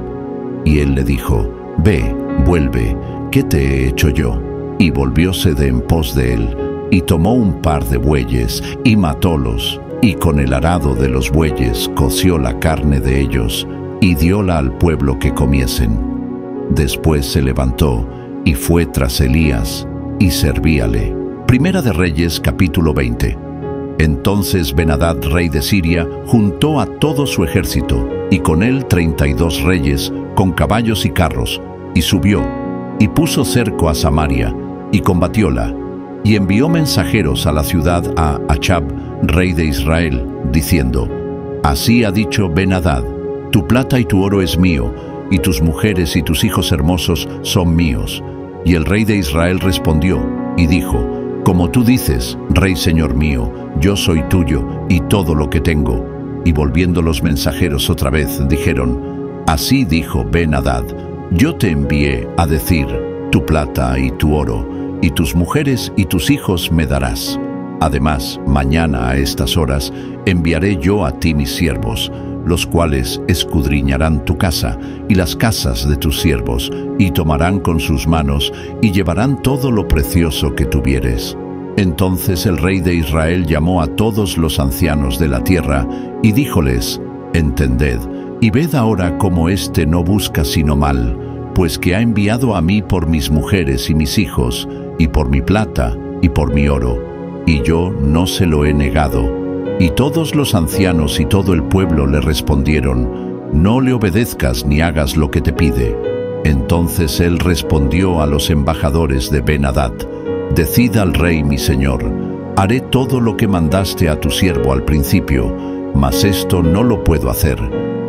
Y él le dijo: ve, vuelve, ¿qué te he hecho yo? Y volvióse de en pos de él, y tomó un par de bueyes, y matólos, y con el arado de los bueyes coció la carne de ellos, y dióla al pueblo que comiesen. Después se levantó, y fue tras Elías, y servíale. Primera de Reyes, capítulo 20. Entonces Ben-Hadad, rey de Siria, juntó a todo su ejército, y con él 32 reyes, con caballos y carros, y subió, y puso cerco a Samaria, y combatióla, y envió mensajeros a la ciudad a Achab, rey de Israel, diciendo: así ha dicho Ben-Hadad: tu plata y tu oro es mío, y tus mujeres y tus hijos hermosos son míos. Y el rey de Israel respondió, y dijo: como tú dices, rey señor mío, yo soy tuyo, y todo lo que tengo. Y volviendo los mensajeros otra vez, dijeron: así dijo Ben-Hadad: yo te envié a decir, tu plata y tu oro, y tus mujeres y tus hijos me darás. Además, mañana a estas horas enviaré yo a ti mis siervos, los cuales escudriñarán tu casa y las casas de tus siervos, y tomarán con sus manos y llevarán todo lo precioso que tuvieres. Entonces el rey de Israel llamó a todos los ancianos de la tierra y díjoles: entended, y ved ahora cómo éste no busca sino mal, pues que ha enviado a mí por mis mujeres y mis hijos, y por mi plata y por mi oro, y yo no se lo he negado. Y todos los ancianos y todo el pueblo le respondieron: no le obedezcas ni hagas lo que te pide. Entonces él respondió a los embajadores de Ben-Hadad: decid al rey mi señor, haré todo lo que mandaste a tu siervo al principio, mas esto no lo puedo hacer.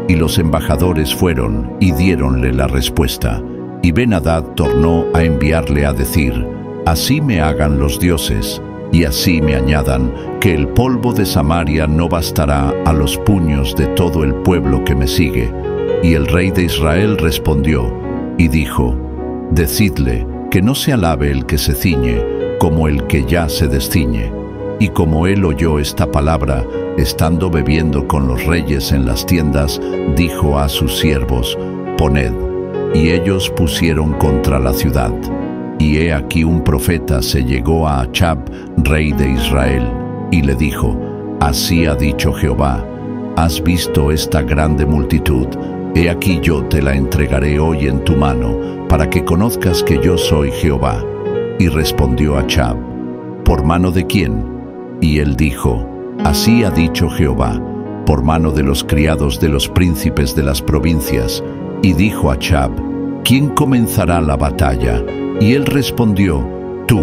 Y los embajadores fueron y diéronle la respuesta. Y Ben-Hadad tornó a enviarle a decir: así me hagan los dioses, y así me añadan, que el polvo de Samaria no bastará a los puños de todo el pueblo que me sigue. Y el rey de Israel respondió y dijo: decidle que no se alabe el que se ciñe, como el que ya se desciñe. Y como él oyó esta palabra, estando bebiendo con los reyes en las tiendas, dijo a sus siervos: poned. Y ellos pusieron contra la ciudad. Y he aquí un profeta se llegó a Achb, rey de Israel, y le dijo: así ha dicho Jehová, ¿has visto esta grande multitud? He aquí yo te la entregaré hoy en tu mano, para que conozcas que yo soy Jehová. Y respondió Achb: ¿por mano de quién? Y él dijo: así ha dicho Jehová, por mano de los criados de los príncipes de las provincias. Y dijo Achb: ¿quién comenzará la batalla? Y él respondió: tú.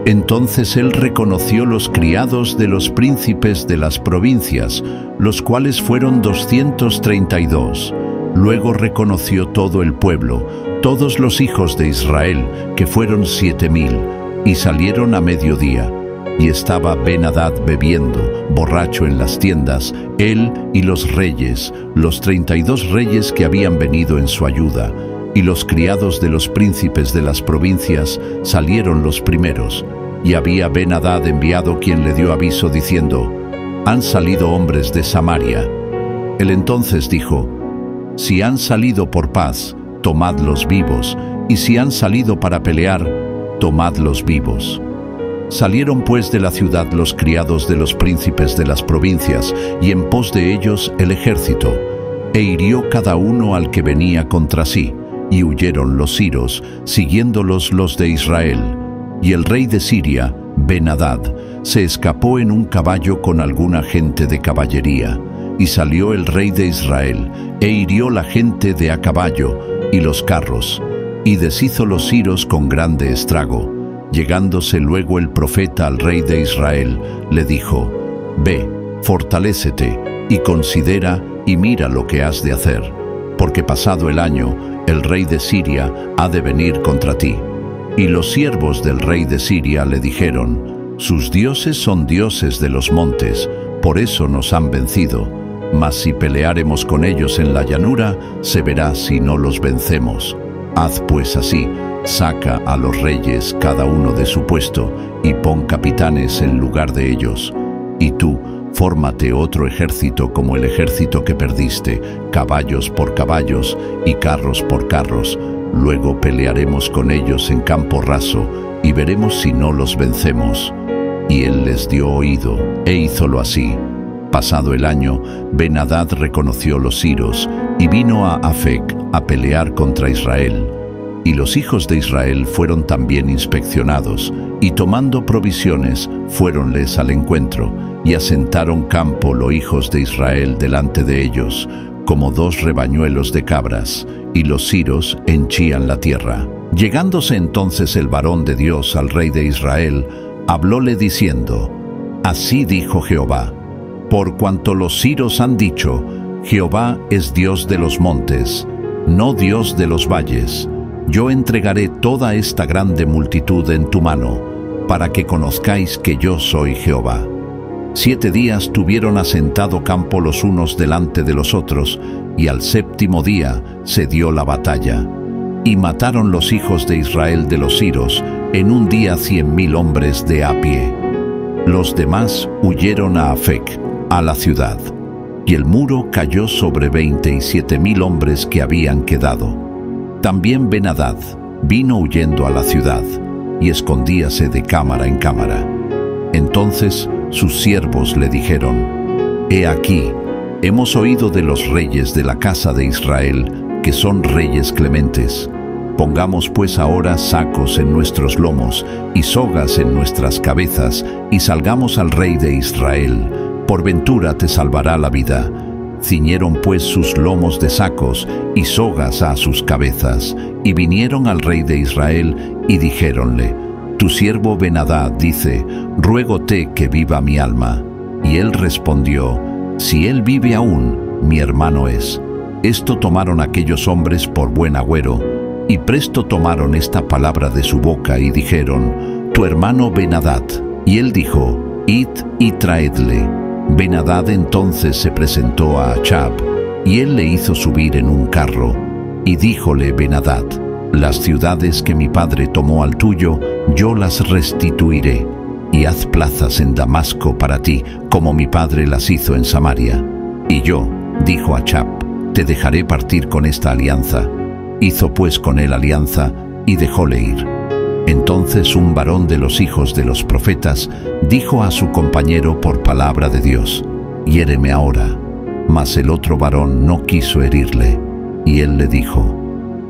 Entonces él reconoció los criados de los príncipes de las provincias, los cuales fueron 232. Luego reconoció todo el pueblo, todos los hijos de Israel, que fueron 7000, y salieron a mediodía. Y estaba Ben-Hadad bebiendo, borracho en las tiendas, él y los reyes, los 32 reyes que habían venido en su ayuda. Y los criados de los príncipes de las provincias salieron los primeros. Y había Ben-Hadad enviado quien le dio aviso diciendo: han salido hombres de Samaria. Él entonces dijo: si han salido por paz, tomadlos vivos, y si han salido para pelear, tomadlos vivos. Salieron pues de la ciudad los criados de los príncipes de las provincias, y en pos de ellos el ejército, e hirió cada uno al que venía contra sí. Y huyeron los siros, siguiéndolos los de Israel. Y el rey de Siria, Ben-Hadad, se escapó en un caballo con alguna gente de caballería. Y salió el rey de Israel, e hirió la gente de a caballo, y los carros, y deshizo los siros con grande estrago. Llegándose luego el profeta al rey de Israel, le dijo: ve, fortalécete, y considera, y mira lo que has de hacer, porque pasado el año, el rey de Siria ha de venir contra ti. Y los siervos del rey de Siria le dijeron: sus dioses son dioses de los montes, por eso nos han vencido. Mas si peleáremos con ellos en la llanura, se verá si no los vencemos. Haz pues así: saca a los reyes cada uno de su puesto, y pon capitanes en lugar de ellos. Y tú, fórmate otro ejército como el ejército que perdiste, caballos por caballos y carros por carros. Luego pelearemos con ellos en campo raso, y veremos si no los vencemos. Y él les dio oído, e hízolo así. Pasado el año, Ben-Hadad reconoció los siros, y vino a Afec a pelear contra Israel. Y los hijos de Israel fueron también inspeccionados, y tomando provisiones, fuéronles al encuentro, y asentaron campo los hijos de Israel delante de ellos, como 2 rebañuelos de cabras, y los siros henchían la tierra. Llegándose entonces el varón de Dios al rey de Israel, hablóle diciendo: así dijo Jehová, por cuanto los siros han dicho: Jehová es Dios de los montes, no Dios de los valles, yo entregaré toda esta grande multitud en tu mano, para que conozcáis que yo soy Jehová. 7 días tuvieron asentado campo los unos delante de los otros, y al 7º día se dio la batalla. Y mataron los hijos de Israel de los siros, en un día 100.000 hombres de a pie. Los demás huyeron a Afec, a la ciudad, y el muro cayó sobre 27.000 hombres que habían quedado. También Ben-Hadad vino huyendo a la ciudad, y escondíase de cámara en cámara. Entonces sus siervos le dijeron: he aquí, hemos oído de los reyes de la casa de Israel, que son reyes clementes. Pongamos pues ahora sacos en nuestros lomos y sogas en nuestras cabezas, y salgamos al rey de Israel, por ventura te salvará la vida. Ciñeron pues sus lomos de sacos y sogas a sus cabezas, y vinieron al rey de Israel y dijéronle: Tu siervo Ben-Hadad dice: Ruégote que viva mi alma. Y él respondió: Si él vive aún, mi hermano es. Esto tomaron aquellos hombres por buen agüero, y presto tomaron esta palabra de su boca y dijeron: Tu hermano Ben-Hadad. Y él dijo: Id y traedle. Ben-Hadad entonces se presentó a Achb, y él le hizo subir en un carro. Y díjole Ben-Hadad: Las ciudades que mi padre tomó al tuyo, yo las restituiré, y haz plazas en Damasco para ti, como mi padre las hizo en Samaria. Y yo, dijo Achb, te dejaré partir con esta alianza. Hizo pues con él alianza, y dejóle ir. Entonces un varón de los hijos de los profetas dijo a su compañero por palabra de Dios: Hiéreme ahora. Mas el otro varón no quiso herirle. Y él le dijo: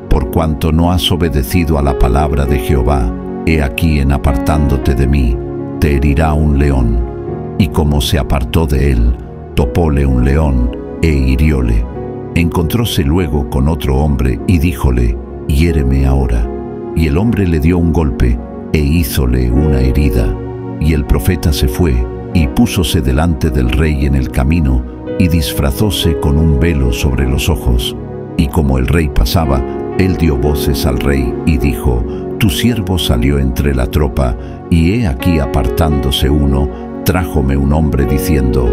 Por cuanto no has obedecido a la palabra de Jehová, he aquí en apartándote de mí, te herirá un león. Y como se apartó de él, topóle un león e hirióle. Encontróse luego con otro hombre y díjole: Hiéreme ahora. Y el hombre le dio un golpe e hízole una herida. Y el profeta se fue y púsose delante del rey en el camino y disfrazóse con un velo sobre los ojos. Y como el rey pasaba, él dio voces al rey y dijo: Tu siervo salió entre la tropa, y he aquí apartándose uno, trájome un hombre diciendo: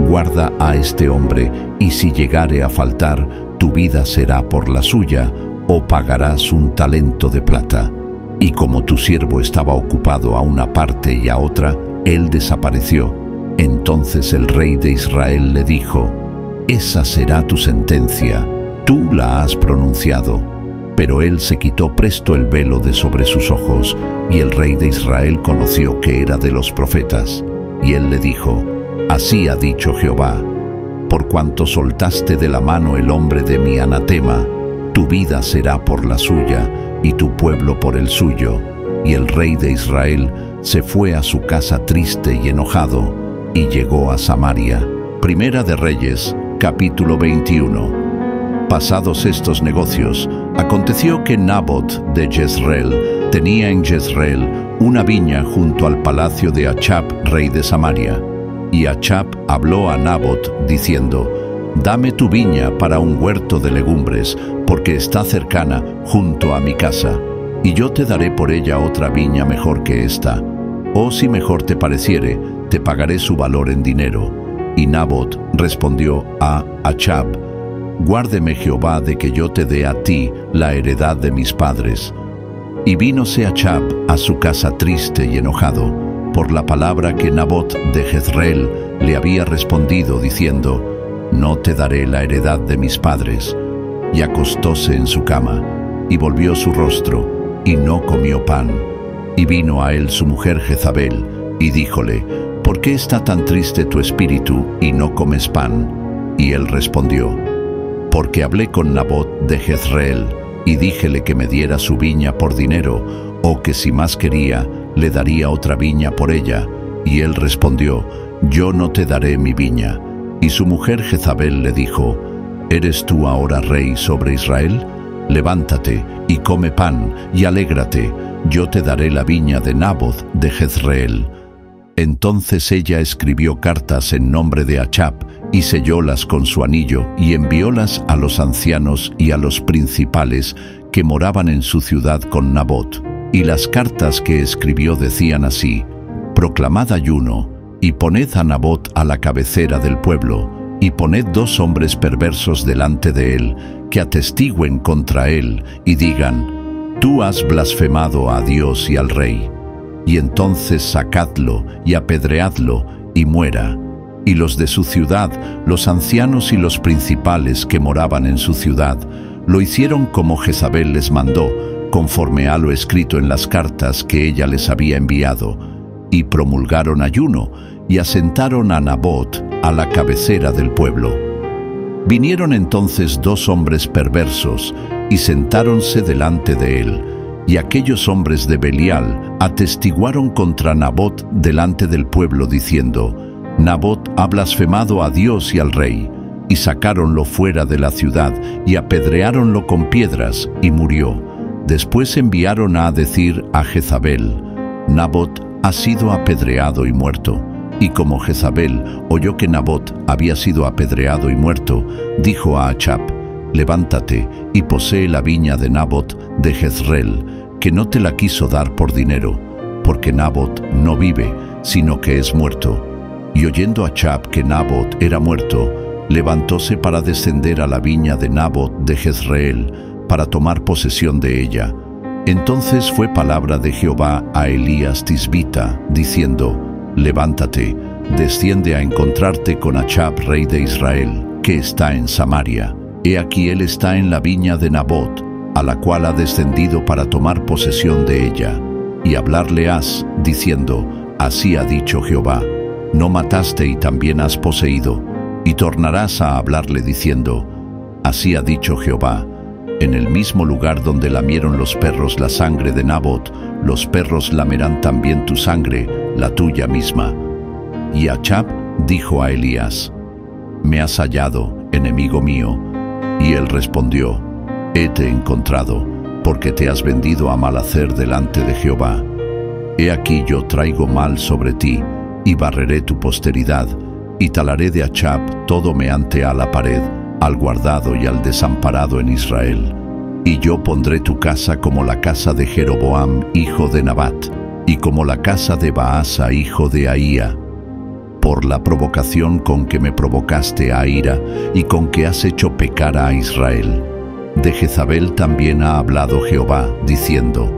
Guarda a este hombre, y si llegare a faltar, tu vida será por la suya, o pagarás un talento de plata. Y como tu siervo estaba ocupado a una parte y a otra, él desapareció. Entonces el rey de Israel le dijo: Esa será tu sentencia, tú la has pronunciado. Pero él se quitó presto el velo de sobre sus ojos, y el rey de Israel conoció que era de los profetas. Y él le dijo: Así ha dicho Jehová: Por cuanto soltaste de la mano el hombre de mi anatema, tu vida será por la suya, y tu pueblo por el suyo. Y el rey de Israel se fue a su casa triste y enojado, y llegó a Samaria. Primera de Reyes, capítulo 21. Pasados estos negocios, aconteció que Nabot de Jezreel tenía en Jezreel una viña junto al palacio de Achb, rey de Samaria. Y Achb habló a Nabot, diciendo: Dame tu viña para un huerto de legumbres, porque está cercana, junto a mi casa, y yo te daré por ella otra viña mejor que esta. O si mejor te pareciere, te pagaré su valor en dinero. Y Nabot respondió a Achb: Guárdeme Jehová de que yo te dé a ti la heredad de mis padres. Y vínose Achb a su casa triste y enojado, por la palabra que Nabot de Jezreel le había respondido, diciendo: No te daré la heredad de mis padres. Y acostóse en su cama, y volvió su rostro, y no comió pan. Y vino a él su mujer Jezabel, y díjole: ¿Por qué está tan triste tu espíritu, y no comes pan? Y él respondió: Porque hablé con Nabot de Jezreel, y díjele que me diera su viña por dinero, o que si más quería, le daría otra viña por ella. Y él respondió: Yo no te daré mi viña. Y su mujer Jezabel le dijo: ¿Eres tú ahora rey sobre Israel? Levántate y come pan y alégrate, yo te daré la viña de Nabot de Jezreel. Entonces ella escribió cartas en nombre de Achb y sellólas con su anillo y enviólas a los ancianos y a los principales que moraban en su ciudad con Nabot. Y las cartas que escribió decían así: Proclamad ayuno y poned a Nabot a la cabecera del pueblo, y poned 2 hombres perversos delante de él, que atestigüen contra él, y digan: Tú has blasfemado a Dios y al rey. Y entonces sacadlo y apedreadlo, y muera. Y los de su ciudad, los ancianos y los principales que moraban en su ciudad, lo hicieron como Jezabel les mandó, conforme a lo escrito en las cartas que ella les había enviado. Y promulgaron ayuno, y asentaron a Nabot a la cabecera del pueblo. Vinieron entonces 2 hombres perversos, y sentáronse delante de él, y aquellos hombres de Belial atestiguaron contra Nabot delante del pueblo, diciendo: Nabot ha blasfemado a Dios y al rey, y sacáronlo fuera de la ciudad, y apedreáronlo con piedras, y murió. Después enviaron a decir a Jezabel: Nabot ha sido apedreado y muerto. Y como Jezabel oyó que Nabot había sido apedreado y muerto, dijo a Achab: levántate y posee la viña de Nabot de Jezreel, que no te la quiso dar por dinero, porque Nabot no vive, sino que es muerto. Y oyendo Achab que Nabot era muerto, levantóse para descender a la viña de Nabot de Jezreel, para tomar posesión de ella. Entonces fue palabra de Jehová a Elías Tisbita, diciendo: levántate, desciende a encontrarte con Achab, rey de Israel, que está en Samaria. He aquí él está en la viña de Nabot, a la cual ha descendido para tomar posesión de ella. Y hablarle has, diciendo: así ha dicho Jehová, no mataste y también has poseído. Y tornarás a hablarle diciendo: así ha dicho Jehová, en el mismo lugar donde lamieron los perros la sangre de Nabot, los perros lamerán también tu sangre, la tuya misma. Y Achab dijo a Elías: me has hallado, enemigo mío. Y él respondió: hete encontrado, porque te has vendido a mal hacer delante de Jehová. He aquí yo traigo mal sobre ti, y barreré tu posteridad, y talaré de Achab todo meante a la pared, al guardado y al desamparado en Israel. Y yo pondré tu casa como la casa de Jeroboam, hijo de Nabat, y como la casa de Baasa, hijo de Ahía, por la provocación con que me provocaste a ira, y con que has hecho pecar a Israel. De Jezabel también ha hablado Jehová, diciendo: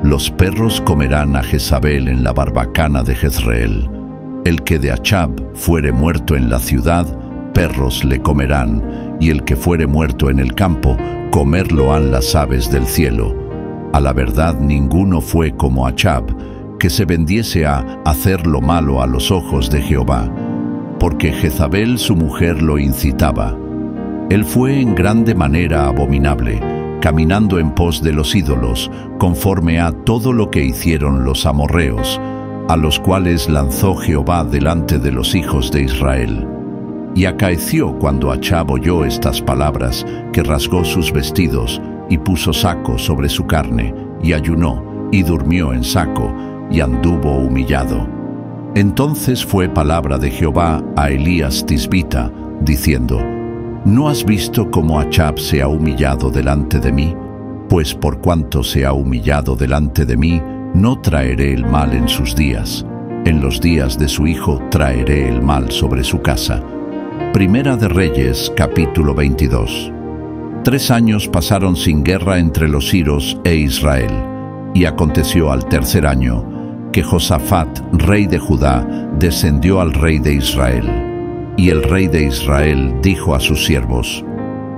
los perros comerán a Jezabel en la barbacana de Jezreel. El que de Achab fuere muerto en la ciudad, perros le comerán, y el que fuere muerto en el campo, comerlo han las aves del cielo. A la verdad ninguno fue como Achab, que se vendiese a hacer lo malo a los ojos de Jehová, porque Jezabel su mujer lo incitaba. Él fue en grande manera abominable, caminando en pos de los ídolos, conforme a todo lo que hicieron los amorreos, a los cuales lanzó Jehová delante de los hijos de Israel. Y acaeció cuando Achab oyó estas palabras, que rasgó sus vestidos, y puso saco sobre su carne, y ayunó, y durmió en saco, y anduvo humillado. Entonces fue palabra de Jehová a Elías Tisbita, diciendo: ¿no has visto cómo Achab se ha humillado delante de mí? Pues por cuanto se ha humillado delante de mí, no traeré el mal en sus días. En los días de su hijo traeré el mal sobre su casa. Primera de Reyes, capítulo 22. 3 años pasaron sin guerra entre los siros e Israel. Y aconteció al tercer año, que Josafat, rey de Judá, descendió al rey de Israel. Y el rey de Israel dijo a sus siervos: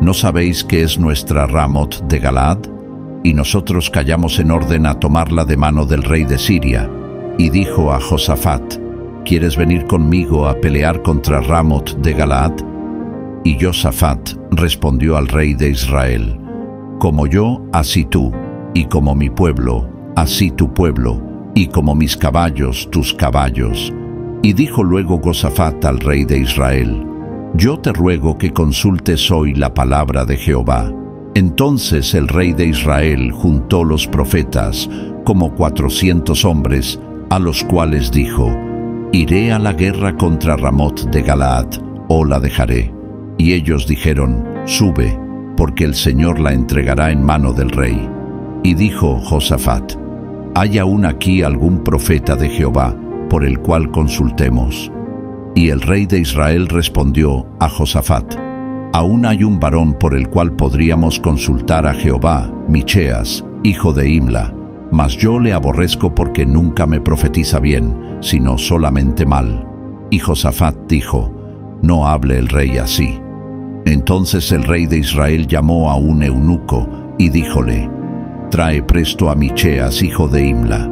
¿no sabéis que es nuestra Ramot de Galaad? Y nosotros callamos en orden a tomarla de mano del rey de Siria. Y dijo a Josafat: ¿quieres venir conmigo a pelear contra Ramot de Galaad? Y Josafat respondió al rey de Israel: como yo, así tú, y como mi pueblo, así tu pueblo, y como mis caballos, tus caballos. Y dijo luego Josafat al rey de Israel: yo te ruego que consultes hoy la palabra de Jehová. Entonces el rey de Israel juntó los profetas, como 400 hombres, a los cuales dijo: iré a la guerra contra Ramot de Galaad, o la dejaré. Y ellos dijeron: sube, porque el Señor la entregará en mano del rey. Y dijo Josafat: ¿hay aún aquí algún profeta de Jehová, por el cual consultemos? Y el rey de Israel respondió a Josafat: aún hay un varón por el cual podríamos consultar a Jehová, Micheas, hijo de Imla, mas yo le aborrezco porque nunca me profetiza bien, sino solamente mal. Y Josafat dijo: no hable el rey así. Entonces el rey de Israel llamó a un eunuco y díjole: trae presto a Micheas, hijo de Imla.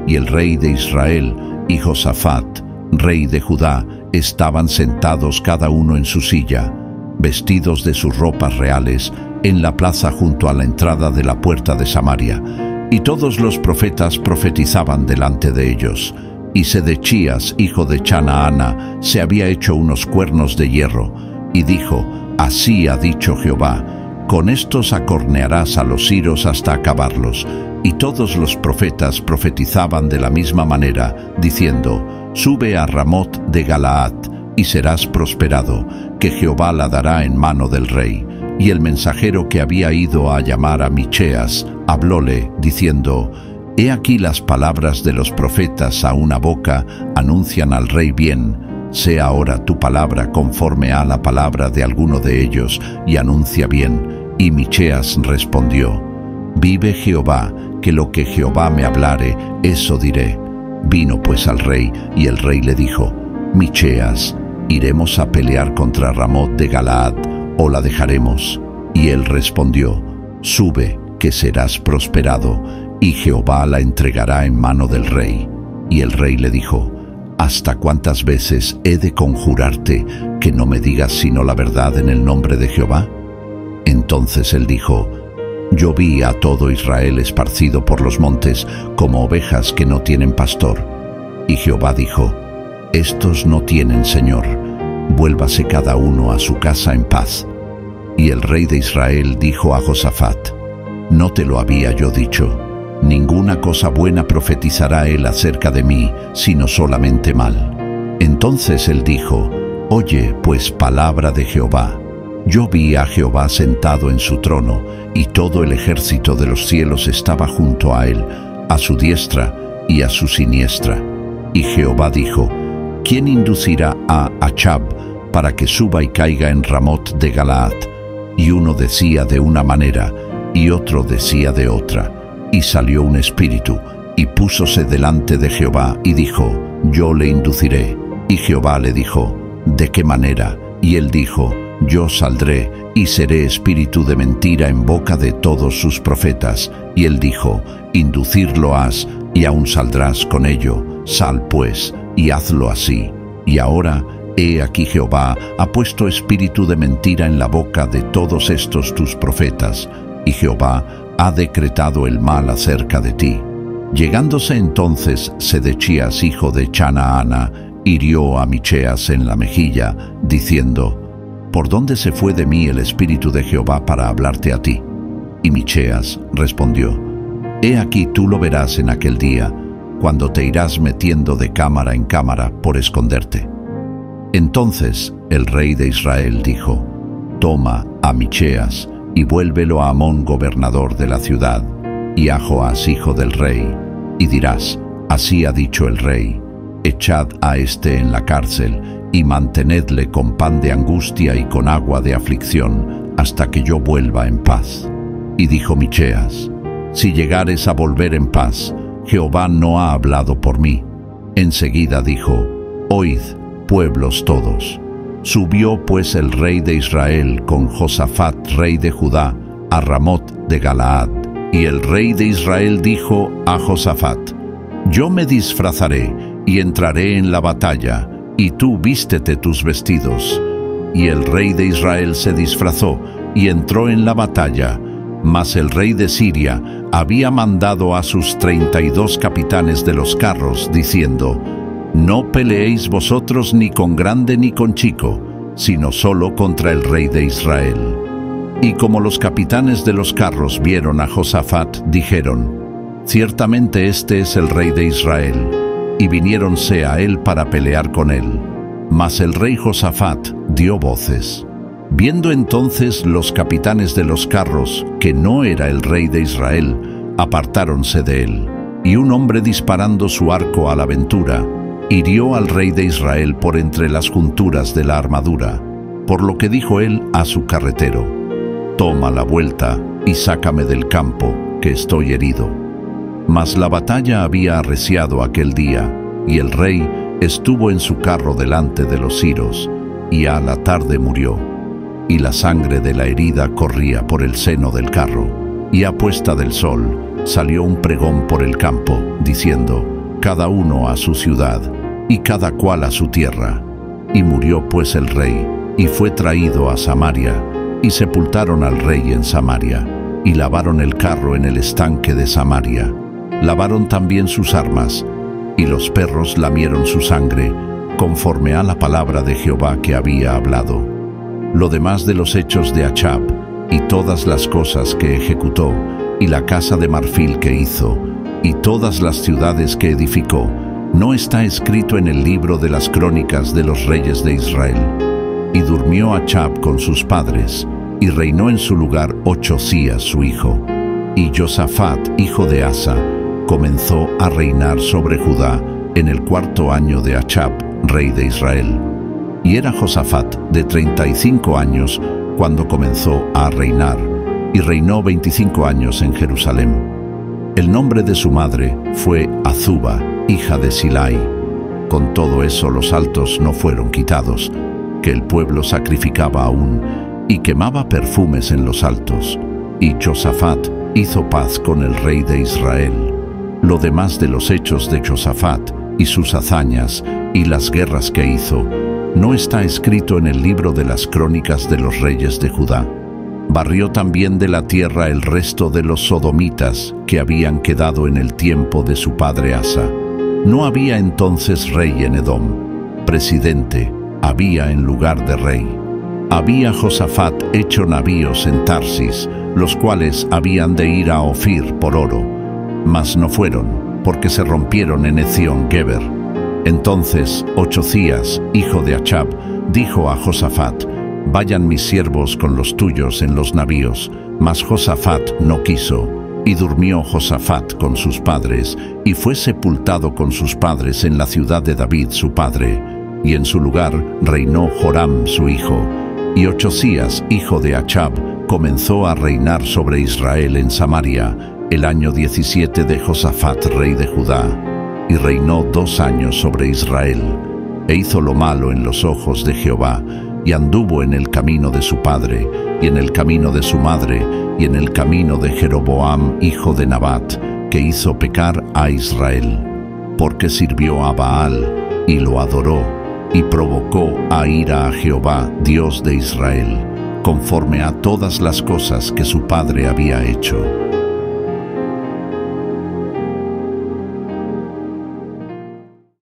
Y el rey de Israel y Josafat, rey de Judá, estaban sentados cada uno en su silla, vestidos de sus ropas reales, en la plaza junto a la entrada de la puerta de Samaria. Y todos los profetas profetizaban delante de ellos. Y Sedechías, hijo de Chanaana, se había hecho unos cuernos de hierro, y dijo: Así ha dicho Jehová, con estos acornearás a los siros hasta acabarlos. Y todos los profetas profetizaban de la misma manera, diciendo: Sube a Ramot de Galaad, y serás prosperado, que Jehová la dará en mano del rey. Y el mensajero que había ido a llamar a Micheas, hablóle, diciendo: He aquí las palabras de los profetas a una boca anuncian al rey bien. Sea ahora tu palabra conforme a la palabra de alguno de ellos, y anuncia bien. Y Micheas respondió: Vive Jehová, que lo que Jehová me hablare, eso diré. Vino pues al rey, y el rey le dijo: Micheas, ¿iremos a pelear contra Ramot de Galaad, o la dejaremos? Y él respondió: Sube, que serás prosperado, y Jehová la entregará en mano del rey. Y el rey le dijo: ¿Hasta cuántas veces he de conjurarte que no me digas sino la verdad en el nombre de Jehová? Entonces él dijo: Yo vi a todo Israel esparcido por los montes, como ovejas que no tienen pastor. Y Jehová dijo: Estos no tienen señor, vuélvase cada uno a su casa en paz. Y el rey de Israel dijo a Josafat: ¿No te lo había yo dicho? Ninguna cosa buena profetizará él acerca de mí, sino solamente mal. Entonces él dijo: Oye, pues, palabra de Jehová. Yo vi a Jehová sentado en su trono, y todo el ejército de los cielos estaba junto a él, a su diestra y a su siniestra. Y Jehová dijo: ¿Quién inducirá a Achab para que suba y caiga en Ramot de Galaad? Y uno decía de una manera, y otro decía de otra. Y salió un espíritu, y púsose delante de Jehová, y dijo: Yo le induciré. Y Jehová le dijo: ¿De qué manera? Y él dijo: Yo saldré, y seré espíritu de mentira en boca de todos sus profetas. Y él dijo: Inducirlo has, y aún saldrás con ello. Sal pues, y hazlo así. Y ahora, he aquí Jehová ha puesto espíritu de mentira en la boca de todos estos tus profetas, y Jehová ha decretado el mal acerca de ti. Llegándose entonces Sedechías, hijo de Chanaana, hirió a Micheas en la mejilla, diciendo: ¿Por dónde se fue de mí el espíritu de Jehová para hablarte a ti? Y Micheas respondió: He aquí tú lo verás en aquel día, cuando te irás metiendo de cámara en cámara por esconderte. Entonces el rey de Israel dijo: Toma a Micheas y vuélvelo a Amón gobernador de la ciudad, y a Joás hijo del rey, y dirás: Así ha dicho el rey: Echad a éste en la cárcel, y mantenedle con pan de angustia y con agua de aflicción, hasta que yo vuelva en paz. Y dijo Micheas: Si llegares a volver en paz, Jehová no ha hablado por mí. Enseguida dijo: Oíd, pueblos todos. Subió pues el rey de Israel con Josafat, rey de Judá, a Ramot de Galaad. Y el rey de Israel dijo a Josafat: Yo me disfrazaré y entraré en la batalla, y tú vístete tus vestidos. Y el rey de Israel se disfrazó y entró en la batalla. Mas el rey de Siria había mandado a sus 32 capitanes de los carros, diciendo: No peleéis vosotros ni con grande ni con chico, sino solo contra el rey de Israel. Y como los capitanes de los carros vieron a Josafat, dijeron: Ciertamente este es el rey de Israel. Y viniéronse a él para pelear con él. Mas el rey Josafat dio voces. Viendo entonces los capitanes de los carros que no era el rey de Israel, apartáronse de él. Y un hombre disparando su arco a la aventura, hirió al rey de Israel por entre las junturas de la armadura, por lo que dijo él a su carretero: Toma la vuelta y sácame del campo, que estoy herido. Mas la batalla había arreciado aquel día, y el rey estuvo en su carro delante de los siros, y a la tarde murió. Y la sangre de la herida corría por el seno del carro, y a puesta del sol salió un pregón por el campo, diciendo: Cada uno a su ciudad, y cada cual a su tierra. Y murió pues el rey, y fue traído a Samaria, y sepultaron al rey en Samaria, y lavaron el carro en el estanque de Samaria. Lavaron también sus armas, y los perros lamieron su sangre, conforme a la palabra de Jehová que había hablado. Lo demás de los hechos de Achb, y todas las cosas que ejecutó, y la casa de marfil que hizo, y todas las ciudades que edificó, no está escrito en el libro de las crónicas de los reyes de Israel. Y durmió Achb con sus padres, y reinó en su lugar Ochzías su hijo. Y Josafat, hijo de Asa, comenzó a reinar sobre Judá en el 4º año de Achb, rey de Israel. Y era Josafat de 35 años cuando comenzó a reinar, y reinó 25 años en Jerusalén. El nombre de su madre fue Azuba, hija de Silai. Con todo eso los altos no fueron quitados, que el pueblo sacrificaba aún, y quemaba perfumes en los altos. Y Josafat hizo paz con el rey de Israel. Lo demás de los hechos de Josafat, y sus hazañas, y las guerras que hizo, no está escrito en el libro de las crónicas de los reyes de Judá. Barrió también de la tierra el resto de los sodomitas que habían quedado en el tiempo de su padre Asa. No había entonces rey en Edom. Presidente había en lugar de rey. Había Josafat hecho navíos en Tarsis, los cuales habían de ir a Ofir por oro, mas no fueron, porque se rompieron en Ezión-Geber. Entonces Ochzías, hijo de Achb, dijo a Josafat: «Vayan mis siervos con los tuyos en los navíos». Mas Josafat no quiso, y durmió Josafat con sus padres, y fue sepultado con sus padres en la ciudad de David su padre, y en su lugar reinó Joram su hijo. Y Ochzías, hijo de Achb, comenzó a reinar sobre Israel en Samaria, el año 17 de Josafat, rey de Judá, y reinó 2 años sobre Israel, e hizo lo malo en los ojos de Jehová, y anduvo en el camino de su padre, y en el camino de su madre, y en el camino de Jeroboam, hijo de Nabat, que hizo pecar a Israel, porque sirvió a Baal, y lo adoró, y provocó a ira a Jehová, Dios de Israel, conforme a todas las cosas que su padre había hecho.